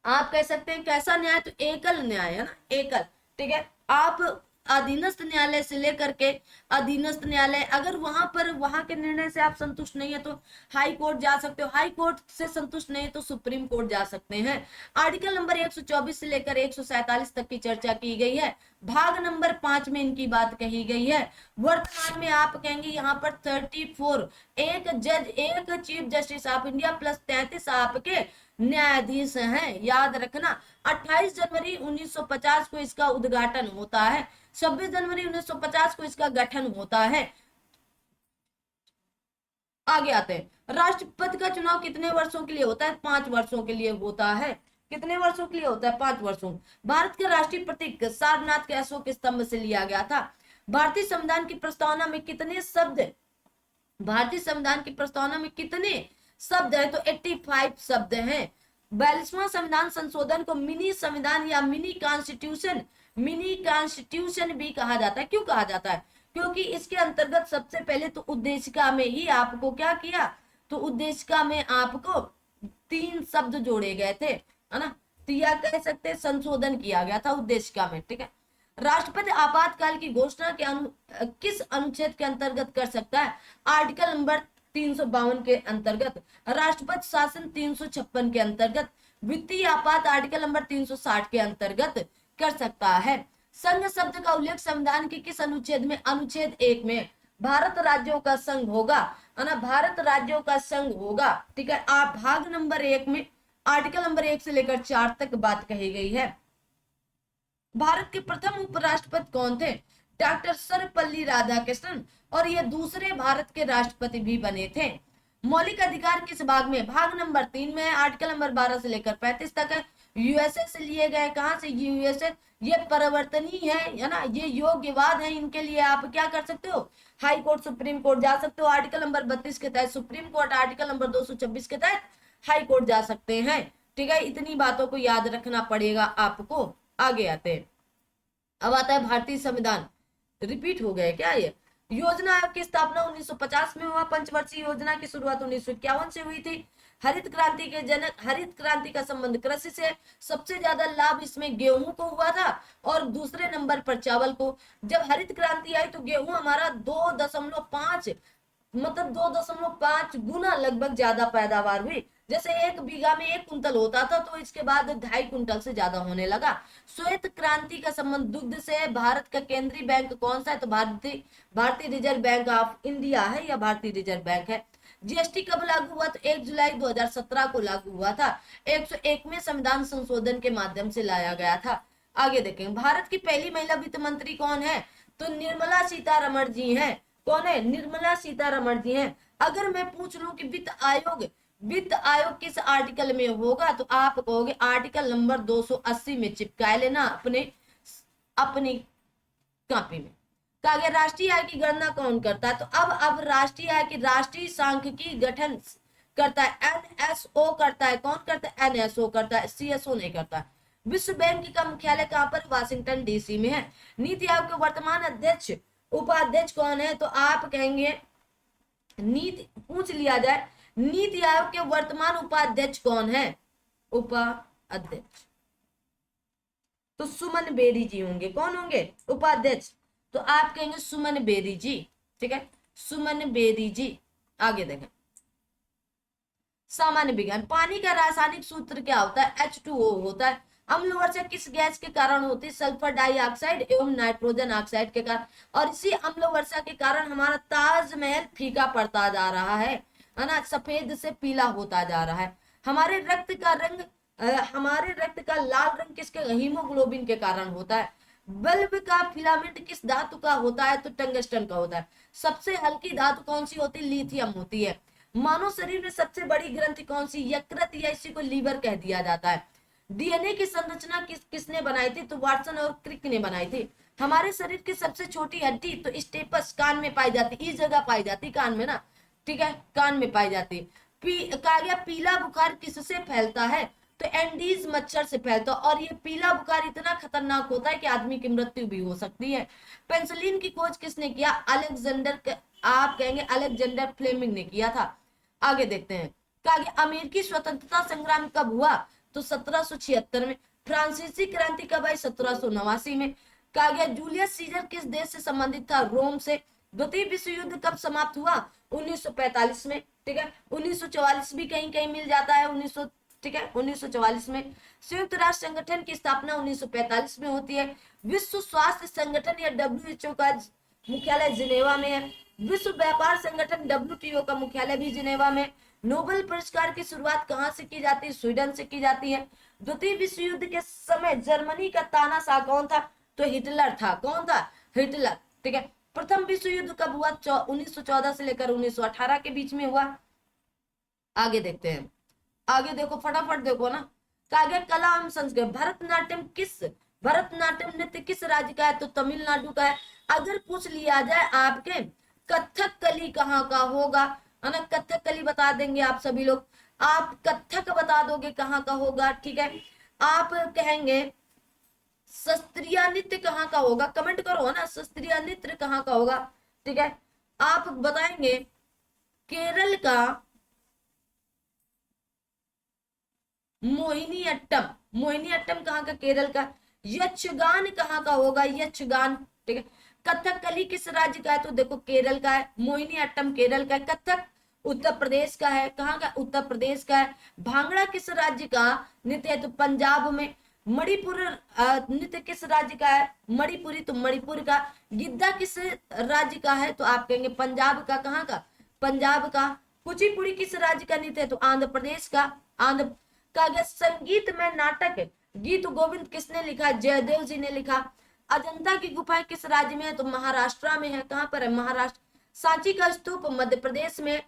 Speaker 1: आप कह सकते हैं कैसा न्याय? तो एकल न्याय है ना, एकल। ठीक है, आप अधीनस्थ न्यायालय से लेकर के अधीनस्थ न्यायालय, अगर वहां पर वहां के निर्णय से आप संतुष्ट नहीं है तो हाई कोर्ट जा सकते हो, हाई कोर्ट से संतुष्ट नहीं है तो सुप्रीम कोर्ट जा सकते हैं। आर्टिकल नंबर 124 से लेकर 147 तक की चर्चा की गई है। भाग नंबर 5 में इनकी बात कही गई है। वर्तमान में आप कहेंगे यहाँ पर 34, एक जज एक chief justice of India plus 33 आपके न्यायाधीश हैं, याद रखना। 28 जनवरी 1950 को इसका उद्घाटन होता है, 26 जनवरी 1950 को इसका गठन होता है। आगे आते हैं, राष्ट्रपति का चुनाव कितने वर्षों के लिए होता है? 5 वर्षों के लिए होता है। कितने वर्षों के लिए होता है? 5 वर्षों। भारत का राष्ट्रीय प्रतीक सारनाथ के अशोक स्तंभ से लिया गया था। भारतीय संविधान की प्रस्तावना में कितने शब्द, भारतीय संविधान की प्रस्तावना में कितने शब्द है? तो 85 शब्द हैं। 42वां संविधान संशोधन को मिनी संविधान या मिनी कॉन्स्टिट्यूशन भी कहा जाता है। क्यों कहा जाता है? क्योंकि इसके अंतर्गत सबसे पहले तो उद्देशिका में ही आपको क्या किया? तो उद्देशिका में आपको 3 शब्द जोड़े गए थे, है ना, तो यह कह सकते संशोधन किया गया था उद्देशिका में। ठीक है, राष्ट्रपति आपातकाल की घोषणा के किस अनुच्छेद के अंतर्गत कर सकता है? आर्टिकल नंबर 352 के अंतर्गत। राष्ट्रपति शासन 356 के अंतर्गत। वित्तीय आपात आर्टिकल नंबर 360 के अंतर्गत कर सकता है। संघ शब्द का उल्लेख संविधान के किस अनुच्छेद में? अनुच्छेद 1 में। भारत राज्यों का संघ होगा, है ना, भारत राज्यों का संघ होगा। ठीक है, आप भाग नंबर 1 में आर्टिकल नंबर 1 से लेकर 4 तक बात कही गई है। भारत के प्रथम उपराष्ट्रपति कौन थे? डॉक्टर सर्वपल्ली राधाकृष्णन, और ये दूसरे भारत के राष्ट्रपति भी बने थे। मौलिक अधिकार किस भाग में? भाग नंबर 3 में, आर्टिकल नंबर 12 से लेकर 35 तक है। यूएसए से लिए गए। कहां से? यूएसए। ये परिवर्तनीय है ना, ये योग्यवाद है, इनके लिए आप क्या कर सकते हो? हाई कोर्ट सुप्रीम कोर्ट जा सकते हो। आर्टिकल नंबर 32 के तहत सुप्रीम कोर्ट, आर्टिकल नंबर 226 के तहत हाई कोर्ट जा सकते हैं। ठीक है, इतनी बातों को याद रखना पड़ेगा आपको। आगे आते हैं, अब आता है भारतीय संविधान। रिपीट हो गए क्या ये? योजना आयोग की स्थापना 1950 में हुआ। पंचवर्षीय योजना की शुरुआत 1951 से हुई थी। हरित क्रांति के जनक, हरित क्रांति का संबंध कृषि से। सबसे ज्यादा लाभ इसमें गेहूं को हुआ था और दूसरे नंबर पर चावल को। जब हरित क्रांति आई तो गेहूं हमारा 2.5 मतलब 2.5 गुना लगभग ज्यादा पैदावार हुई। जैसे 1 बीघा में 1 कुंतल होता था तो इसके बाद 2.5 कुंतल से ज्यादा होने लगा। श्वेत क्रांति का संबंध दुग्ध से। भारत का केंद्रीय बैंक कौन सा है? तो भारतीय रिजर्व बैंक ऑफ इंडिया है या भारतीय रिजर्व बैंक है। जीएसटी कब लागू हुआ? तो 1 जुलाई 2017 को लागू हुआ था। 101वें संविधान संशोधन के माध्यम से लाया गया था। आगे देखेंगे, भारत की पहली महिला वित्त मंत्री कौन है? तो निर्मला सीतारमण जी हैं। कौन है? निर्मला सीतारमण जी हैं। अगर मैं पूछ लूं कि वित्त आयोग किस आर्टिकल में होगा तो आप कहोगे आर्टिकल नंबर 280 में। चिपकाए लेना अपनी कॉपी में। कहा गया राष्ट्रीय आय की गणना कौन करता है? तो अब राष्ट्रीय आय की राष्ट्रीय सांख्यिकी गठन करता है, एनएसओ करता है। कौन करता है? एनएसओ करता है, सीएसओ नहीं करता है। विश्व बैंक का मुख्यालय कहां पर? वाशिंगटन डीसी में है। नीति आयोग के वर्तमान अध्यक्ष उपाध्यक्ष कौन है? तो आप कहेंगे नीति पूछ लिया जाए, नीति आयोग के वर्तमान उपाध्यक्ष कौन है? उपाध्यक्ष तो सुमन बेरी जी होंगे। कौन होंगे? उपाध्यक्ष। तो आप कहेंगे सुमन बेरी जी। ठीक है, सुमन बेरी जी। आगे देखें, सामान्य विज्ञान। पानी का रासायनिक सूत्र क्या होता है? H2O होता है। अम्ल वर्षा किस गैस के कारण होती है? सल्फर डाइऑक्साइड एवं नाइट्रोजन ऑक्साइड के कारण। और इसी अम्ल वर्षा के कारण हमारा ताजमहल फीका पड़ता जा रहा है ना, सफेद से पीला होता जा रहा है। हमारे रक्त का लाल रंग किसके? हीमोग्लोबिन के कारण होता है। बल्ब का फिलामेंट किस धातु का होता है? तो टंगस्टन का होता है। सबसे हल्की धातु कौन सी होती है? लिथियम होती है। मानव शरीर में सबसे बड़ी ग्रंथि कौन सी? यकृत, या इसी को लीवर कह दिया जाता है। डीएनए की संरचना किसने बनाई थी? तो वाटसन और क्रिक ने बनाई थी। हमारे शरीर की सबसे छोटी हड्डी तो स्टेपस कान में पाई जाती, इस जगह पाई जाती कान में ना। ठीक है, कान में पाई जाती। कहा गया पीला बुखार किससे फैलता है, तो एंडीज मच्छर से फैलता है, और ये पीला बुखार इतना खतरनाक होता है कि आदमी की मृत्यु भी हो सकती है। पेंसिलिन की खोज किसने किया, आप कहेंगे अलेक्जेंडर फ्लेमिंग ने किया था। आगे देखते हैं, कहा गया अमेरिकी स्वतंत्रता संग्राम कब हुआ, तो 1776 में। फ्रांसीसी क्रांति कब आई, 1789 में। कहा गया जूलियस सीजर किस देश से संबंधित था, रोम से। द्वितीय विश्व युद्ध कब समाप्त हुआ, 1945 में। ठीक है, 1944 भी कहीं कहीं मिल जाता है, 1900, ठीक है, 1944 में। संयुक्त राष्ट्र संगठन की स्थापना 1945 में होती है। विश्व स्वास्थ्य संगठन या WHO का मुख्यालय जिनेवा में है। विश्व व्यापार संगठन WTO का मुख्यालय भी जिनेवा में। नोबेल पुरस्कार की शुरुआत कहां से की जाती है, स्वीडन से की जाती है। द्वितीय विश्व युद्ध के समय जर्मनी का तानाशाह कौन था, तो हिटलर था। कौन था, हिटलर। ठीक है, प्रथम विश्व युद्ध कब हुआ, 1914 से लेकर 1918 के बीच में हुआ। आगे देखते हैं, आगे देखो फटाफट देखो ना। कहा कला एवं संस्कृति, भरतनाट्यम नृत्य किस राज्य का है, तो तमिलनाडु का है। अगर पूछ लिया जाए आपके कथकली कहाँ का होगा, है ना, कथकली बता देंगे आप सभी लोग, आप कथक बता दोगे कहाँ का होगा। ठीक है, आप कहेंगे शास्त्रीय नृत्य कहाँ का होगा, कमेंट करो ना, शास्त्रीय नृत्य कहाँ का होगा। ठीक है, आप बताएंगे केरल का मोहिनीअट्टम, मोहिनीअट्टम कहाँ का, केरल का। यक्षगान कहाँ का होगा, यक्षगान। ठीक है, कथकली किस राज्य का है, तो देखो केरल का है। मोहिनीअट्टम केरल का है। कथक उत्तर प्रदेश का है। कहाँ का, उत्तर प्रदेश का है। भांगड़ा किस राज्य का नृत्य है, तो पंजाब में। मणिपुर नृत्य किस राज्य का है, मणिपुरी, तो मणिपुर का। गिद्धा किस राज्य का है, तो आप कहेंगे पंजाब का। कहाँ का, पंजाब का। कुचिपुड़ी किस राज्य का नृत्य है, तो आंध्र प्रदेश का। आंध्र का। संगीत में नाटक गीत गोविंद किसने लिखा, जयदेव जी ने लिखा। अजंता की गुफाएं किस राज्य में है, तो महाराष्ट्र में है। कहाँ पर है, महाराष्ट्र। सांची का स्तूप मध्य प्रदेश में,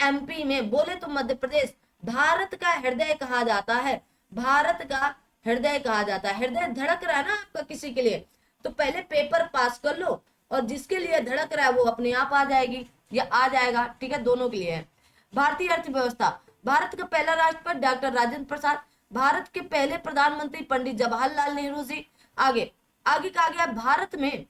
Speaker 1: MP में। बोले तो मध्य प्रदेश। भारत का हृदय कहा जाता है, भारत का हृदय कहा जाता है। हृदय धड़क रहा है ना आपका किसी के लिए, तो पहले पेपर पास कर लो, और जिसके लिए धड़क रहा है वो अपने आप आ जाएगी या आ जाएगा। ठीक है, दोनों के लिए है। भारतीय अर्थव्यवस्था, भारत का पहला राष्ट्रपति डॉक्टर राजेंद्र प्रसाद। भारत के पहले प्रधानमंत्री पंडित जवाहरलाल नेहरू जी। आगे आगे कहा गया भारत में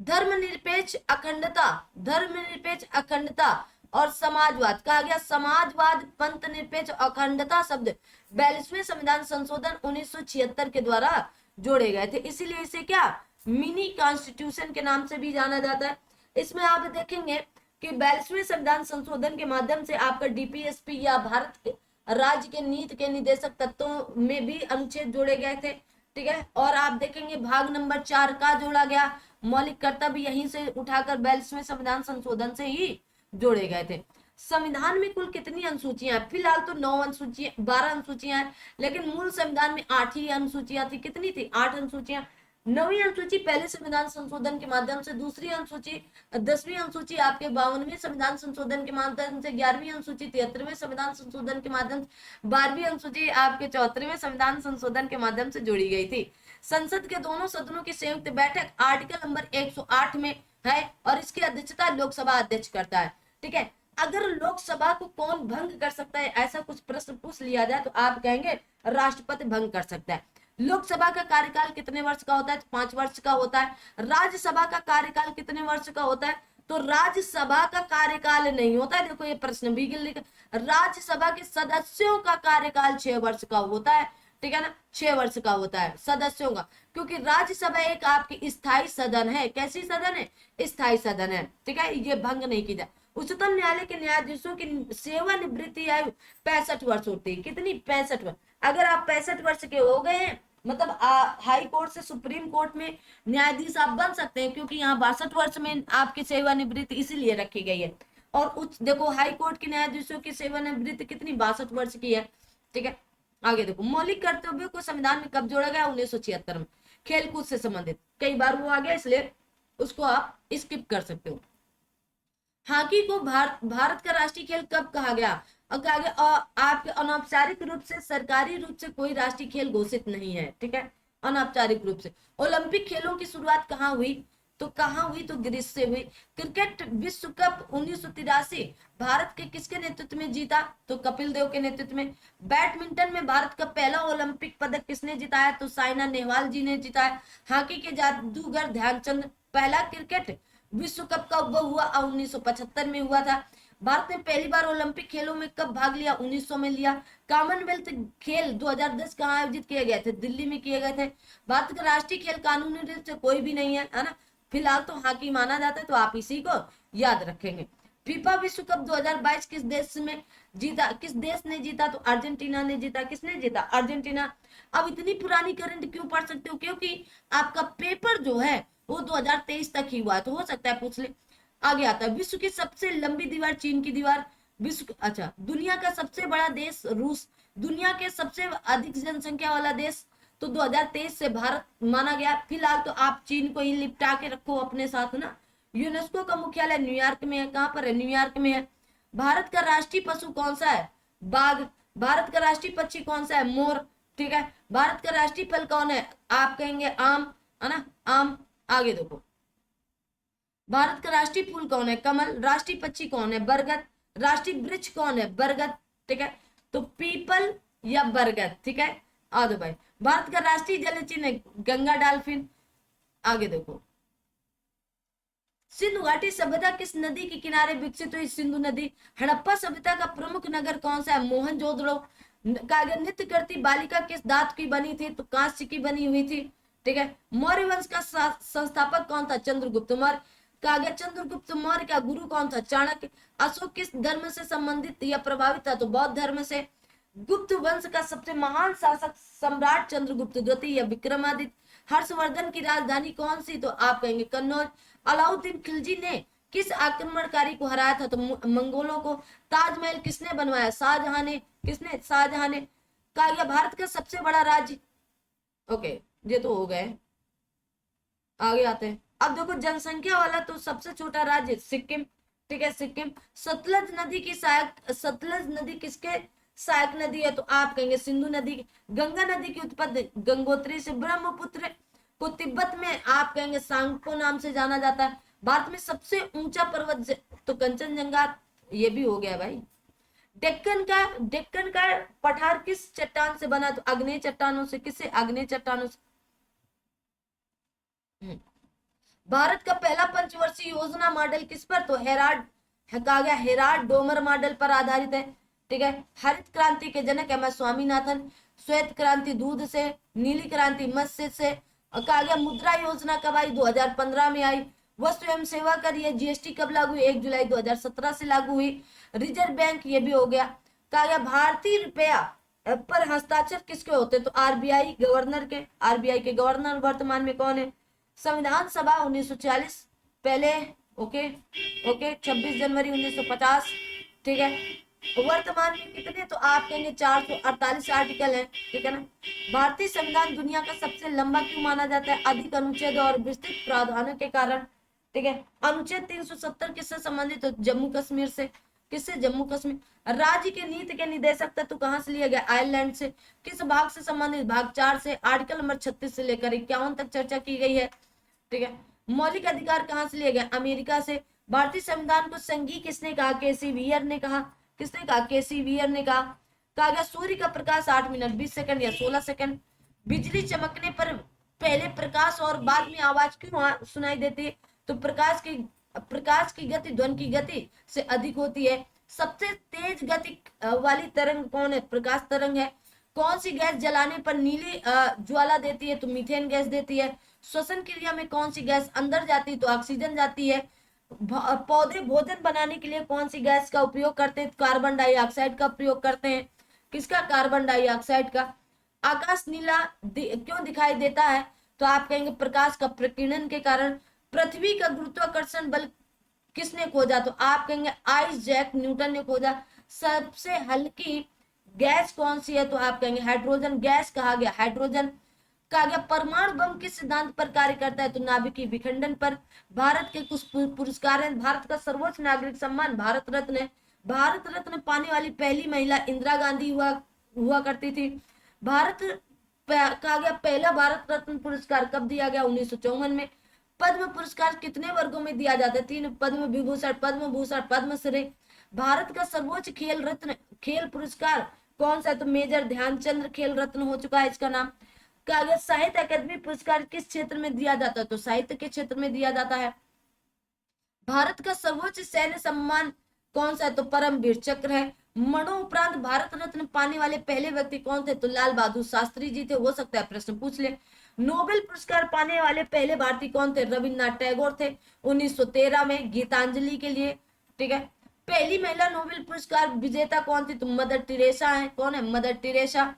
Speaker 1: धर्मनिरपेक्ष अखंडता, धर्मनिरपेक्ष अखंडता और समाजवाद। कहा गया समाजवाद, पंथ निरपेक्ष अखंडता शब्द 42वें संविधान संशोधन 1976 के द्वारा जोड़े गए थे, इसीलिए इसे क्या मिनी कॉन्स्टिट्यूशन के नाम से भी जाना जाता है। इसमें आप देखेंगे कि 42वें संविधान संशोधन के माध्यम से आपका DPSP या भारत के राज्य के नीति के निदेशक तत्वों में भी अनुच्छेद जोड़े गए थे। ठीक है, और आप देखेंगे भाग नंबर 4 का जोड़ा गया, मौलिक कर्तव्य यहीं से उठाकर 42वें संविधान संशोधन से ही जोड़े गए थे। संविधान में कुल कितनी अनुसूचियां हैं, फिलहाल तो 9 अनुसूचियां, 12 अनुसूचियां हैं, लेकिन मूल संविधान में 8 ही अनुसूचियां थी। कितनी थी, 8 अनुसूचियां। 9वीं अनुसूची पहले संविधान संशोधन के माध्यम से, दूसरी अनुसूची 10वीं अनुसूची आपके 52वें संविधान संशोधन के माध्यम से, 11वीं अनुसूची 73वें संविधान संशोधन के माध्यम से, 12वीं अनुसूची आपके 74वें संविधान संशोधन के माध्यम से जोड़ी गई थी। संसद के दोनों सदनों की संयुक्त बैठक आर्टिकल नंबर 108 में है, और इसकी अध्यक्षता लोकसभा अध्यक्ष करता है। ठीक है, अगर लोकसभा को कौन भंग कर सकता है, ऐसा कुछ प्रश्न पूछ लिया जाए तो आप कहेंगे राष्ट्रपति भंग कर सकता है। लोकसभा का कार्यकाल कितने वर्ष का होता है, 5 वर्ष का होता है। राज्यसभा का कार्यकाल कितने वर्ष का होता है, तो राज्यसभा का कार्यकाल नहीं होता है। देखो ये प्रश्न भी लिखा, राज्यसभा के सदस्यों का कार्यकाल 6 वर्ष का होता है। ठीक है ना, 6 वर्ष का होता है सदस्यों का, क्योंकि राज्यसभा एक आपकी स्थायी सदन है। कैसी सदन है, स्थायी सदन है। ठीक है, ये भंग नहीं की जाए। उच्चतम न्यायालय के न्यायाधीशों की सेवानिवृत्ति आयु 65 वर्ष होती है। कितनी, 65 वर्ष। अगर आप 65 वर्ष के हो गए हैं, मतलब हाई कोर्ट से सुप्रीम कोर्ट में न्यायाधीश आप बन सकते हैं, क्योंकि यहाँ 62 वर्ष में आपकी सेवानिवृत्ति इसीलिए रखी गई है। और उच्च देखो हाई कोर्ट के न्यायाधीशों की सेवानिवृत्ति कितनी, 62 वर्ष की है। ठीक है, आगे देखो मौलिक कर्तव्यों को संविधान में कब जोड़ा गया, 1976 में। खेलकूद से संबंधित कई बार वो आ गया, इसलिए उसको आप स्किप कर सकते हो। हॉकी को भारत का राष्ट्रीय खेल कब कहा गया, और कहा गया आपके अनौपचारिक रूप से, सरकारी रूप से कोई राष्ट्रीय खेल घोषित नहीं है। ठीक है, अनौपचारिक रूप से। ओलंपिक खेलों की शुरुआत कहाँ हुई, तो कहाँ हुई, तो ग्रीस से हुई। क्रिकेट विश्व कप 1983 भारत के किसके नेतृत्व में जीता, तो कपिल देव के नेतृत्व में। बैडमिंटन में भारत का पहला ओलंपिक पदक किसने जिताया, तो साइना नेहवाल जी ने जिताया। हॉकी के जादूगर ध्यानचंद। पहला क्रिकेट विश्व कप का उद्भव हुआ 1975 में हुआ था। भारत ने पहली बार ओलंपिक खेलों में कब भाग लिया, 1900 में लिया। कॉमनवेल्थ खेल 2010 कहाँ आयोजित किए गए थे, दिल्ली में किए गए थे। भारत का राष्ट्रीय खेल कानूनी रूप से कोई भी नहीं है ना, फिलहाल तो हॉकी माना जाता है, तो आप इसी को याद रखेंगे। फीफा विश्व कप 2022 किस देश में जीता, किस देश ने जीता, तो अर्जेंटीना ने जीता। किसने जीता, अर्जेंटीना। अब इतनी पुरानी करंट क्यों पढ़ सकते हो, क्योंकि आपका पेपर जो है वो 2023 तक ही हुआ है, तो हो सकता है पूछ ले। आगे आता है, विश्व की सबसे लंबी दीवार, चीन की दीवार। विश्व, अच्छा, दुनिया का सबसे बड़ा देश रूस। दुनिया के सबसे अधिक जनसंख्या वाला देश, तो 2023 से भारत माना गया। फिलहाल तो आप चीन को ही लिपटा के रखो अपने साथ ना। यूनेस्को का मुख्यालय न्यूयॉर्क में है, कहां पर है, न्यूयॉर्क में है। भारत का राष्ट्रीय पशु कौन सा है, बाघ। भारत का राष्ट्रीय पक्षी कौन सा है, मोर। ठीक है। भारत का राष्ट्रीय फल कौन है, आप कहेंगे आम, है ना, आम। आगे देखो, भारत का राष्ट्रीय फूल कौन है, कमल। राष्ट्रीय पक्षी कौन है, बरगद। राष्ट्रीय वृक्ष कौन है, बरगद। ठीक है, तो पीपल या बरगद। ठीक है, आ दो भाई। भारत का राष्ट्रीय जल चिन्ह है गंगा डॉल्फिन। आगे देखो, सिंधु घाटी सभ्यता किस नदी के किनारे विकसित हुई, सिंधु नदी। हड़प्पा सभ्यता का प्रमुख नगर कौन सा है, मोहनजोदड़ो। नृत्य करती बालिका किस धातु की बनी थी, तो कांस्य की बनी हुई थी। ठीक है। मौर्य वंश का संस्थापक कौन था, चंद्रगुप्त मौर्य। कहा गया चंद्रगुप्त मौर्य का गुरु कौन था, चाणक्य। अशोक किस धर्म से संबंधित या प्रभावित था, तो बौद्ध धर्म से। गुप्त वंश का सबसे महान शासक सम्राट चंद्रगुप्त द्वितीय या विक्रमादित्य। हर्षवर्धन की राजधानी कौन सी, तो आप कहेंगे कन्नौज। अलाउद्दीन खिलजी ने किस आक्रमणकारी को हराया था, तो मंगोलों को। ताजमहल किसने बनवाया, शाहजहां ने। किसने, शाहजहां ने। कहा गया भारत का सबसे बड़ा राज्य, ओके ये तो हो गए, आगे आते हैं। अब देखो जनसंख्या वाला तो सबसे छोटा राज्य सिक्किम। ठीक है, सिक्किम। सतलज नदी की सहायक, सतलज नदी किसके सहायक नदी है, तो आप कहेंगे सिंधु नदी। गंगा नदी की उत्पत्ति गंगोत्री से। ब्रह्मपुत्र को तिब्बत में आप कहेंगे सांगपो नाम से जाना जाता है। भारत में सबसे ऊंचा पर्वत तो कंचनजंगा, ये भी हो गया भाई। डेक्कन का पठार किस चट्टान से बना, तो अग्नेय चट्टानों से। किससे, अग्नेय चट्टानों से। भारत का पहला पंचवर्षीय योजना मॉडल किस पर, तो हेराल्ड, कहा गया हेराल्ड डोमर मॉडल पर आधारित है। ठीक है। हरित क्रांति के जनक एम एस स्वामीनाथन। श्वेत क्रांति दूध से, नीली क्रांति मत्स्य से। और कहा गया मुद्रा योजना कब आई, 2015 में आई। वस्तु एवं सेवा कर ये जीएसटी कब लागू हुई, 1 जुलाई 2017 से लागू हुई। रिजर्व बैंक, ये भी हो गया। कहा गया भारतीय रुपया पर हस्ताक्षर किसके होते, तो आरबीआई गवर्नर के। आरबीआई के गवर्नर वर्तमान में कौन है, संविधान सभा 1940 पहले। ओके ओके, 26 जनवरी 1950। ठीक है। वर्तमान में कितने, तो आप कहेंगे 448 आर्टिकल है। ठीक है ना। भारतीय संविधान दुनिया का सबसे लंबा क्यों माना जाता है, अधिक अनुच्छेद और विस्तृत प्रावधानों के कारण। ठीक है। अनुच्छेद 370 किससे संबंधित, तो जम्मू कश्मीर से। किससे, जम्मू कश्मीर। राज्य के नीति के निदेशक तत्व कहां से लिया गया, आयरलैंड से। किस भाग से संबंधित, भाग 4 से। आर्टिकल नंबर 36 से लेकर 51 तक चर्चा की गई है। ठीक है। मौलिक अधिकार कहां से लिए गए, अमेरिका से। भारतीय संविधान को संघी किसने कहा, केसी वियर ने कहा। किसने कहा, केसी वियर ने कहा। कहा गया सूर्य का प्रकाश 8 मिनट 20 सेकंड या 16 सेकंड। बिजली चमकने पर पहले प्रकाश और बाद में आवाज क्यों सुनाई देती है, तो प्रकाश की गति ध्वनि की गति से अधिक होती है। सबसे तेज गति वाली तरंग कौन है, प्रकाश तरंग है। कौन सी गैस जलाने पर नीली ज्वाला देती है, तो मीथेन गैस देती है। श्वसन क्रिया में कौन सी गैस अंदर जाती है, तो ऑक्सीजन जाती है। पौधे भोजन बनाने के लिए कौन सी गैस का उपयोग करते हैं, कार्बन डाइऑक्साइड का प्रयोग करते हैं। किसका, कार्बन डाइऑक्साइड का। आकाश नीला क्यों दिखाई देता है, तो आप कहेंगे प्रकाश का प्रकीर्णन के कारण। पृथ्वी का गुरुत्वाकर्षण बल किसने खोजा, तो आप कहेंगे आइजैक न्यूटन ने खोजा। सबसे हल्की गैस कौन सी है, तो आप कहेंगे हाइड्रोजन गैस कहा गया, हाइड्रोजन। कहा गया परमाणु बम किस सिद्धांत पर कार्य करता है, तो नाभिकीय विखंडन पर। भारत के कुछ पुरस्कार हैं। भारत का सर्वोच्च नागरिक सम्मान भारत रत्न है। भारत रत्न पाने वाली पहली महिला इंदिरा गांधी हुआ करती थी। भारत कहा गया पहला भारत रत्न पुरस्कार कब दिया गया, 1954 में। पद्म पुरस्कार कितने वर्गों में दिया जाता है? 3, पद्म विभूषण, पद्म भूषण, पद्मश्री। भारत का सर्वोच्च खेल रत्न, खेल पुरस्कार कौन सा है? तो मेजर ध्यानचंद्र खेल रत्न हो चुका है इसका नाम। कागज साहित्य अकादमी पुरस्कार किस क्षेत्र में दिया जाता है? तो साहित्य के क्षेत्र में दिया जाता है। भारत का सर्वोच्च सैन्य सम्मान कौन सा है? तो परमवीर चक्र है। मरणोपरांत भारत रत्न पाने वाले पहले व्यक्ति कौन थे? तो लाल बहादुर शास्त्री जी थे। हो सकता है प्रश्न पूछ ले। नोबेल पुरस्कार पाने वाले पहले भारतीय कौन थे? रविन्द्रनाथ टैगोर थे 1913 में गीतांजलि के लिए। ठीक है। पहली महिला नोबेल पुरस्कार विजेता कौन थी? तो मदर टेरेसा है। कौन है? Mother Teresa.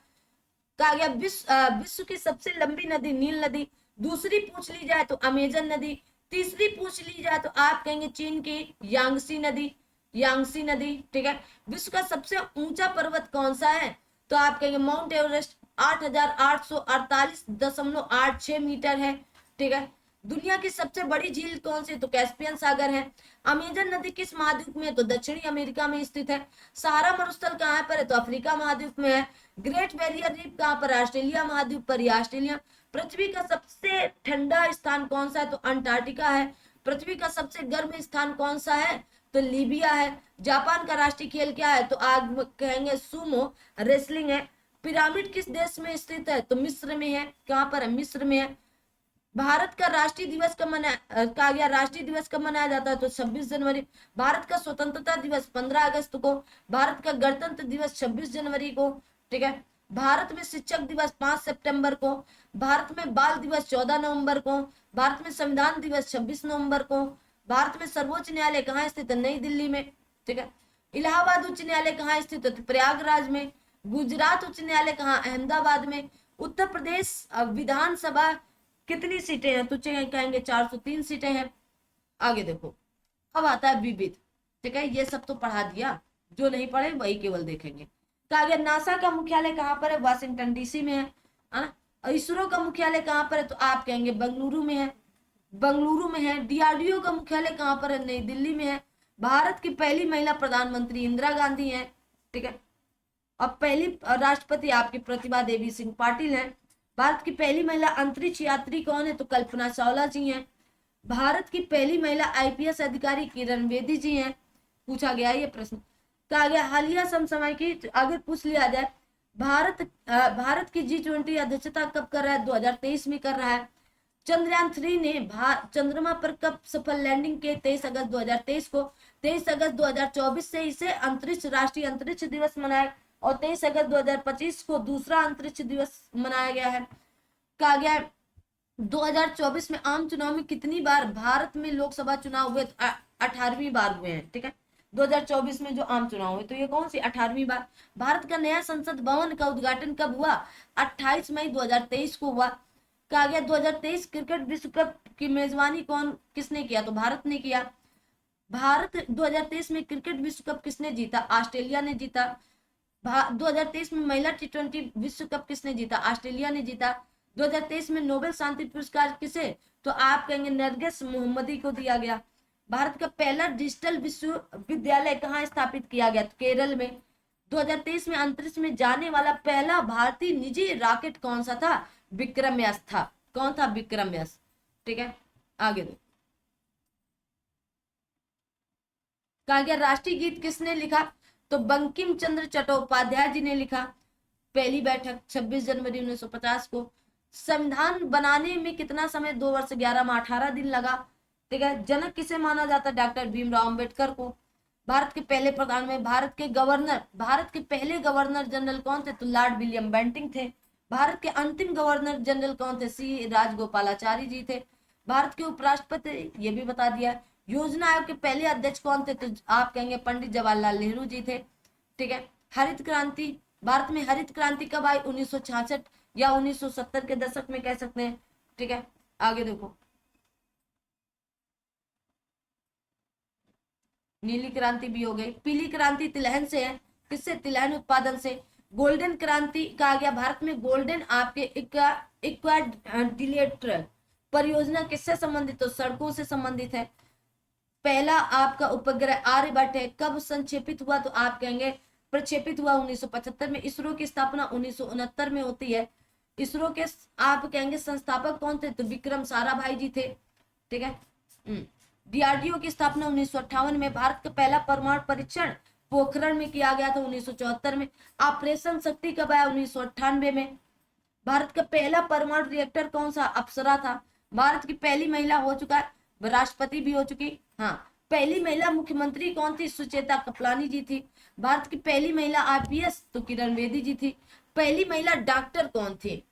Speaker 1: कहा गया विश्व की सबसे लंबी नदी नील नदी। दूसरी पूछ ली जाए तो अमेजन नदी। तीसरी पूछ ली जाए तो आप कहेंगे चीन की यांगसी नदी, यांगसी नदी। ठीक है। विश्व का सबसे ऊंचा पर्वत कौन सा है? तो आप कहेंगे माउंट एवरेस्ट, 8,848.86 मीटर है। ठीक है। दुनिया की सबसे बड़ी झील कौन सी? तो कैस्पियन सागर है। अमेजन नदी किस महाद्वीप में? तो दक्षिणी अमेरिका में स्थित है। सहारा मरुस्थल कहाँ पर है? तो अफ्रीका महाद्वीप में है। ग्रेट बैरियर रीफ कहाँ पर? ऑस्ट्रेलिया महाद्वीप पर ही, ऑस्ट्रेलिया। पृथ्वी का सबसे ठंडा स्थान कौन सा है? तो अंटार्कटिका है। पृथ्वी का सबसे गर्म स्थान कौन सा है? तो लीबिया है। जापान का राष्ट्रीय खेल क्या है? तो आज कहेंगे सुमो रेसलिंग है। पिरामिड किस देश में स्थित है? तो मिस्र में है। कहाँ पर है? मिस्र में है। भारत का राष्ट्रीय दिवस कब मनाया कहा गया? राष्ट्रीय दिवस कब मनाया जाता है? तो 26 जनवरी। भारत का स्वतंत्रता दिवस 15 अगस्त को। भारत का गणतंत्र दिवस 26 जनवरी को। ठीक है। भारत में शिक्षक दिवस 5 सितंबर को। भारत में बाल दिवस 14 नवंबर को। भारत में संविधान दिवस 26 नवंबर को। भारत में सर्वोच्च न्यायालय कहाँ स्थित है? नई दिल्ली में। ठीक है। इलाहाबाद उच्च न्यायालय कहाँ स्थित है? तो प्रयागराज में। गुजरात उच्च न्यायालय कहाँ? अहमदाबाद में। उत्तर प्रदेश विधानसभा कितनी सीटें हैं? तो कहेंगे 403 सीटें हैं। आगे देखो, अब आता है विविध। ठीक है। ये सब तो पढ़ा दिया, जो नहीं पढ़े वही केवल देखेंगे। तो आगे नासा का मुख्यालय कहाँ पर है? वाशिंगटन डीसी में है। इसरो का मुख्यालय कहाँ पर है? तो आप कहेंगे बेंगलुरु में है, बेंगलुरु में है। डीआरडीओ का मुख्यालय कहाँ पर है? नई दिल्ली में है। भारत की पहली महिला प्रधानमंत्री इंदिरा गांधी है। ठीक है। अब पहली राष्ट्रपति आपकी प्रतिभा देवी सिंह पाटिल है। भारत की पहली महिला अंतरिक्ष यात्री कौन है? तो कल्पना चावला जी हैं। भारत की पहली महिला आईपीएस अधिकारी किरण बेदी जी हैं। पूछा गया ये प्रश्न। कहा गया हालिया समसामयिक की अगर पूछ लिया जाए, भारत की G20 अध्यक्षता कब कर रहा है? 2023 में कर रहा है। चंद्रयान 3 ने चंद्रमा पर कब सफल लैंडिंग के? 23 अगस्त 2023 को। 23 अगस्त 2024 से इसे अंतरिक्ष राष्ट्रीय अंतरिक्ष दिवस मनाया और 23 अगस्त 2025 को दूसरा अंतरिक्ष दिवस मनाया गया है। कहा गया 2024 में आम चुनाव में कितनी बार भारत में लोकसभा चुनाव हुए? 18वीं बार हुए हैं। ठीक है। 2024 में जो आम चुनाव हुए, तो ये कौन सी 18वीं बार। भारत का नया संसद भवन का उद्घाटन कब हुआ? 28 मई 2023 को हुआ। कहा गया 2023 क्रिकेट विश्व कप की मेजबानी किसने किया? तो भारत ने किया। भारत 2023 में क्रिकेट विश्व कप किसने जीता? ऑस्ट्रेलिया ने जीता। 2023 में महिला T20 विश्व कप किसने जीता? ऑस्ट्रेलिया ने जीता। 2023 में नोबेल शांति पुरस्कार किसे? तो आप कहेंगे नरगिस मोहम्मदी को दिया गया। भारत का पहला डिजिटल विश्वविद्यालय कहाँ स्थापित किया गया? केरल में। 2023 में अंतरिक्ष में जाने वाला पहला भारतीय निजी रॉकेट कौन सा था? विक्रम एस था। कौन था? विक्रम एस। ठीक है। आगे दो। कहा गया राष्ट्रीय गीत किसने लिखा? तो बंकिम चंद्र चट्टोपाध्याय जी ने लिखा। पहली बैठक 26 जनवरी 1950 को। संविधान बनाने में कितना समय? 2 वर्ष 11 माह 18 दिन लगा। ठीक है। जनक किसे माना जाता? डॉक्टर भीमराव अंबेडकर को। भारत के पहले प्रधानमंत्री, भारत के पहले गवर्नर जनरल कौन थे? तो लॉर्ड विलियम बेंटिंग थे। भारत के अंतिम गवर्नर जनरल कौन थे? सी राजगोपालाचारी जी थे। भारत के उपराष्ट्रपति, ये भी बता दिया। योजना आयोग के पहले अध्यक्ष कौन थे? तो आप कहेंगे पंडित जवाहरलाल नेहरू जी थे। ठीक है। हरित क्रांति, भारत में हरित क्रांति कब आई? 1966 या 1970 के दशक में कह सकते हैं। ठीक है। आगे देखो, नीली क्रांति भी हो गई। पीली क्रांति तिलहन से है। किससे? तिलहन उत्पादन से। गोल्डन क्रांति कहा गया भारत में गोल्डन आपके इक्वाडिलेटरल परियोजना किससे संबंधित? तो सड़कों से संबंधित है। पहला आपका उपग्रह आर्यभट्ट है। कब संक्षेपित हुआ? तो आप कहेंगे प्रक्षेपित हुआ 1975 में। इसरो की स्थापना 1969 में होती है। इसरो के आप कहेंगे संस्थापक कौन थे? तो विक्रम साराभाई जी थे। ठीक है। डीआरडीओ की स्थापना 1958 में। भारत का पहला परमाणु परीक्षण पोखरण में किया गया था 1974 में। ऑपरेशन शक्ति कब आया? 1998 में। भारत का पहला परमाणु रिएक्टर कौन सा? अप्सरा था। भारत की पहली महिला हो चुका है, राष्ट्रपति भी हो चुकी। हाँ, पहली महिला मुख्यमंत्री कौन थी? सुचेता कपलानी जी थी। भारत की पहली महिला आईपीएस तो किरण बेदी जी थी। पहली महिला डॉक्टर कौन थी?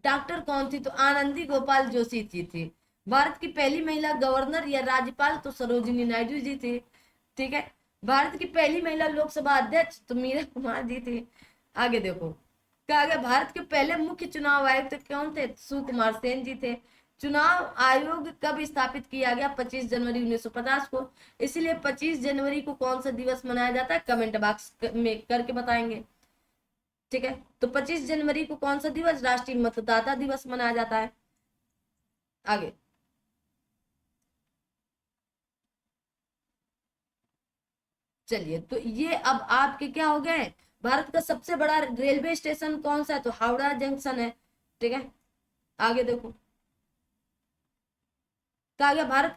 Speaker 1: डॉक्टर कौन थी? तो आनंदी गोपाल जोशी जी थी। भारत की पहली महिला गवर्नर या राज्यपाल तो सरोजिनी नायडू जी थी। ठीक है। भारत की पहली महिला लोकसभा अध्यक्ष तो मीरा कुमार जी थी। आगे देखो, कहा गया भारत के पहले मुख्य चुनाव आयुक्त तो कौन थे? सुकुमार सेन जी थे। चुनाव आयोग कब स्थापित किया गया? 25 जनवरी 1950 को। इसलिए 25 जनवरी को कौन सा दिवस मनाया जाता है? कमेंट बॉक्स में करके बताएंगे। ठीक है, तो 25 जनवरी को कौन सा दिवस? राष्ट्रीय मतदाता दिवस मनाया जाता है। आगे चलिए, तो ये अब आपके क्या हो गए? भारत का सबसे बड़ा रेलवे स्टेशन कौन सा है? तो हावड़ा जंक्शन है। ठीक है, आगे देखो, कहा गया भारत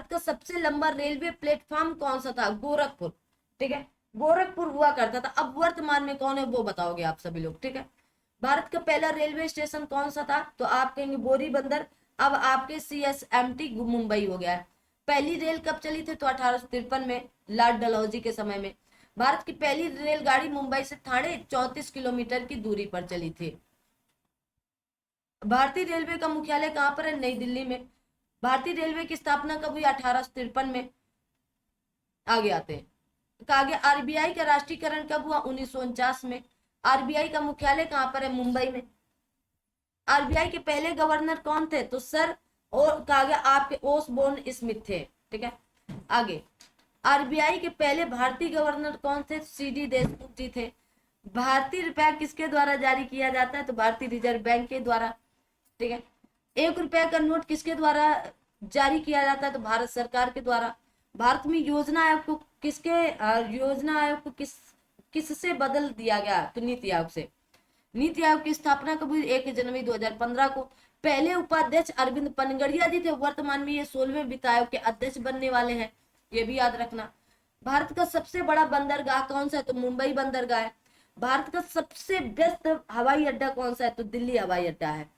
Speaker 1: का सबसे लंबा रेलवे प्लेटफॉर्म कौन सा था? गोरखपुर। ठीक है, गोरखपुर हुआ करता था। अब वर्तमान में कौन है वो बताओगे आप सभी लोग। ठीक है, भारत का पहला रेलवे स्टेशन कौन सा था? तो आप कहेंगे बोरी बंदर। अब आपके CSMT मुंबई हो गया है। पहली रेल कब चली थी? तो 1853 में, लॉर्ड डलहौजी के समय में। भारत की पहली रेलगाड़ी मुंबई से ठाणे 34 किलोमीटर की दूरी पर चली थी। भारतीय रेलवे का मुख्यालय कहां पर है? नई दिल्ली में। भारतीय रेलवे की स्थापना कब हुई? 1853 में। आगे आते हैं, कहा गया आरबीआई का राष्ट्रीयकरण कब हुआ? 1949 में। आरबीआई का मुख्यालय कहां पर है? मुंबई में। आरबीआई के पहले गवर्नर कौन थे? तो सर, और कहा गया आपके ओसबोर्न स्मिथ थे। ठीक है, आगे आरबीआई के पहले भारतीय गवर्नर कौन थे? सीडी देशमुख जी थे। भारतीय रुपया किसके द्वारा जारी किया जाता है? तो भारतीय रिजर्व बैंक के द्वारा। ठीक है, 1 रुपया का नोट किसके द्वारा जारी किया जाता है? तो भारत सरकार के द्वारा। भारत में योजना आयोग को योजना आयोग को किससे बदल दिया गया? तो नीति आयोग से। नीति आयोग की स्थापना कब हुई? 1 जनवरी 2015 को। पहले उपाध्यक्ष अरविंद पनगड़िया जी थे। वर्तमान में ये 16वें वित्त आयोग के अध्यक्ष बनने वाले हैं, ये भी याद रखना। भारत का सबसे बड़ा बंदरगाह कौन सा है? तो मुंबई बंदरगाह है। भारत का सबसे व्यस्त हवाई अड्डा कौन सा है? तो दिल्ली हवाई अड्डा है।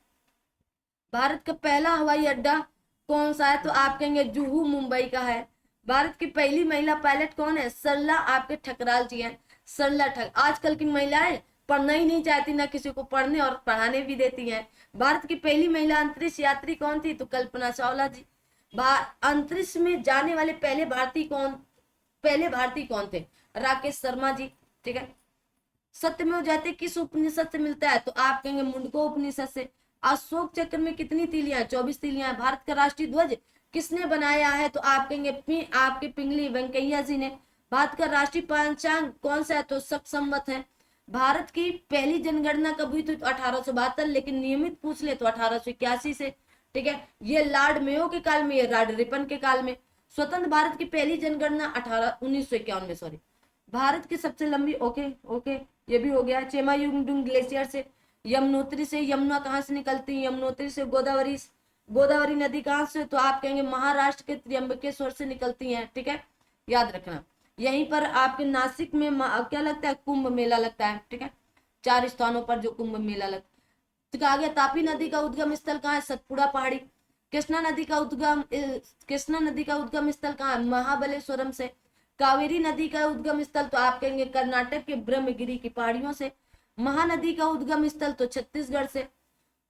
Speaker 1: भारत का पहला हवाई अड्डा कौन सा है? तो आप कहेंगे जुहू मुंबई का है। भारत की पहली महिला पायलट कौन है? सरला आपके ठकराल जी हैं। सरला ठग। आजकल की महिलाएं पढ़ना ही नहीं चाहती, ना किसी को पढ़ने और पढ़ाने भी देती हैं। भारत की पहली महिला अंतरिक्ष यात्री कौन थी? तो कल्पना चावला जी। अंतरिक्ष में जाने वाले पहले भारतीय कौन थे? राकेश शर्मा जी। ठीक है, सत्यमेव जयते किस उपनिषद से मिलता है? तो आप कहेंगे मुंडको उपनिषद से। अशोक चक्र में कितनी तीलियां? 24 तीलियां। भारत का राष्ट्रीय ध्वज किसने बनाया है? तो आप कहेंगे आपके पिंगली वेंकैया जी ने। भारत का राष्ट्रीय पंचांग कौन सा है? तो शक संवत है। भारत की पहली जनगणना कब हुई थी? तो 1872, लेकिन नियमित पूछ ले तो 1881 से। ठीक है, ये लॉर्ड मेयो के काल में, ये लॉर्ड रिपन के काल में। स्वतंत्र भारत की पहली जनगणना 1951 में, सॉरी। भारत की सबसे लंबी, ओके ओके, ये भी हो गया। चेमायुंगडुंग ग्लेशियर से। यमुनोत्री से। यमुना कहाँ से निकलती है? यमुनोत्री से। गोदावरी, गोदावरी नदी कहाँ से? तो आप कहेंगे महाराष्ट्र के त्र्यंबकेश्वर से निकलती हैं। ठीक है, याद रखना। यहीं पर आपके नासिक में क्या लगता है? कुंभ मेला लगता है। ठीक है, 4 स्थानों पर जो कुंभ मेला लगता है। तो कहा गया तापी नदी का उद्गम स्थल कहाँ है? सतपुड़ा पहाड़ी। कृष्णा नदी का उद्गम स्थल कहाँ है? महाबलेश्वरम से। कावेरी नदी का उद्गम स्थल तो आप कहेंगे कर्नाटक के ब्रह्मगिरी की पहाड़ियों से। महानदी का उद्गम स्थल तो छत्तीसगढ़ से।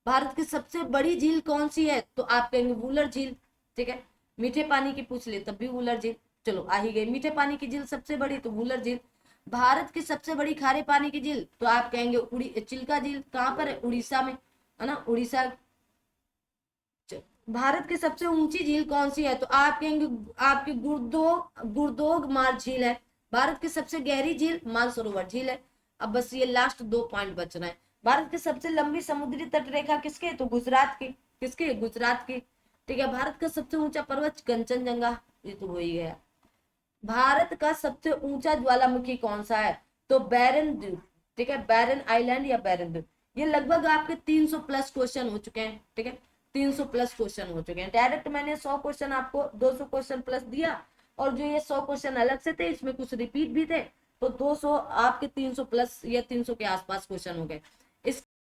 Speaker 1: भारत की सबसे बड़ी झील कौन सी है? तो आप कहेंगे वुलर झील। ठीक है, मीठे पानी की पूछ ले तब भी वुलर झील। चलो आ ही गई, मीठे पानी की झील सबसे बड़ी तो वुलर झील। भारत की सबसे बड़ी खारे पानी की झील तो आप कहेंगे चिल्का झील। कहाँ पर है? उड़ीसा में, है ना, उड़ीसा। भारत की सबसे ऊंची झील कौन सी है? तो आप कहेंगे आपकी गुरदोग मार झील है। भारत की सबसे गहरी झील मानसरोवर झील है। अब बस ये लास्ट 2 पॉइंट बच रहे हैं। भारत की सबसे लंबी समुद्री तट रेखा किसके? तो गुजरात की। किसके? गुजरात की। ठीक है, भारत का सबसे ऊंचा पर्वत कंचनजंगा, ये तो हो ही गया। भारत का सबसे ऊंचा ज्वालामुखी कौन सा है? तो बैरन द्वीप। ठीक है, बैरन आइलैंड या बैरन द्वीप। ये लगभग आपके 300 प्लस क्वेश्चन हो चुके हैं। ठीक है, 300 प्लस क्वेश्चन हो चुके हैं। डायरेक्ट मैंने 100 क्वेश्चन आपको 200 क्वेश्चन प्लस दिया, और जो ये 100 क्वेश्चन अलग से थे इसमें कुछ रिपीट भी थे, तो 200 आपके 300 प्लस या 300 के आसपास क्वेश्चन हो गए। इस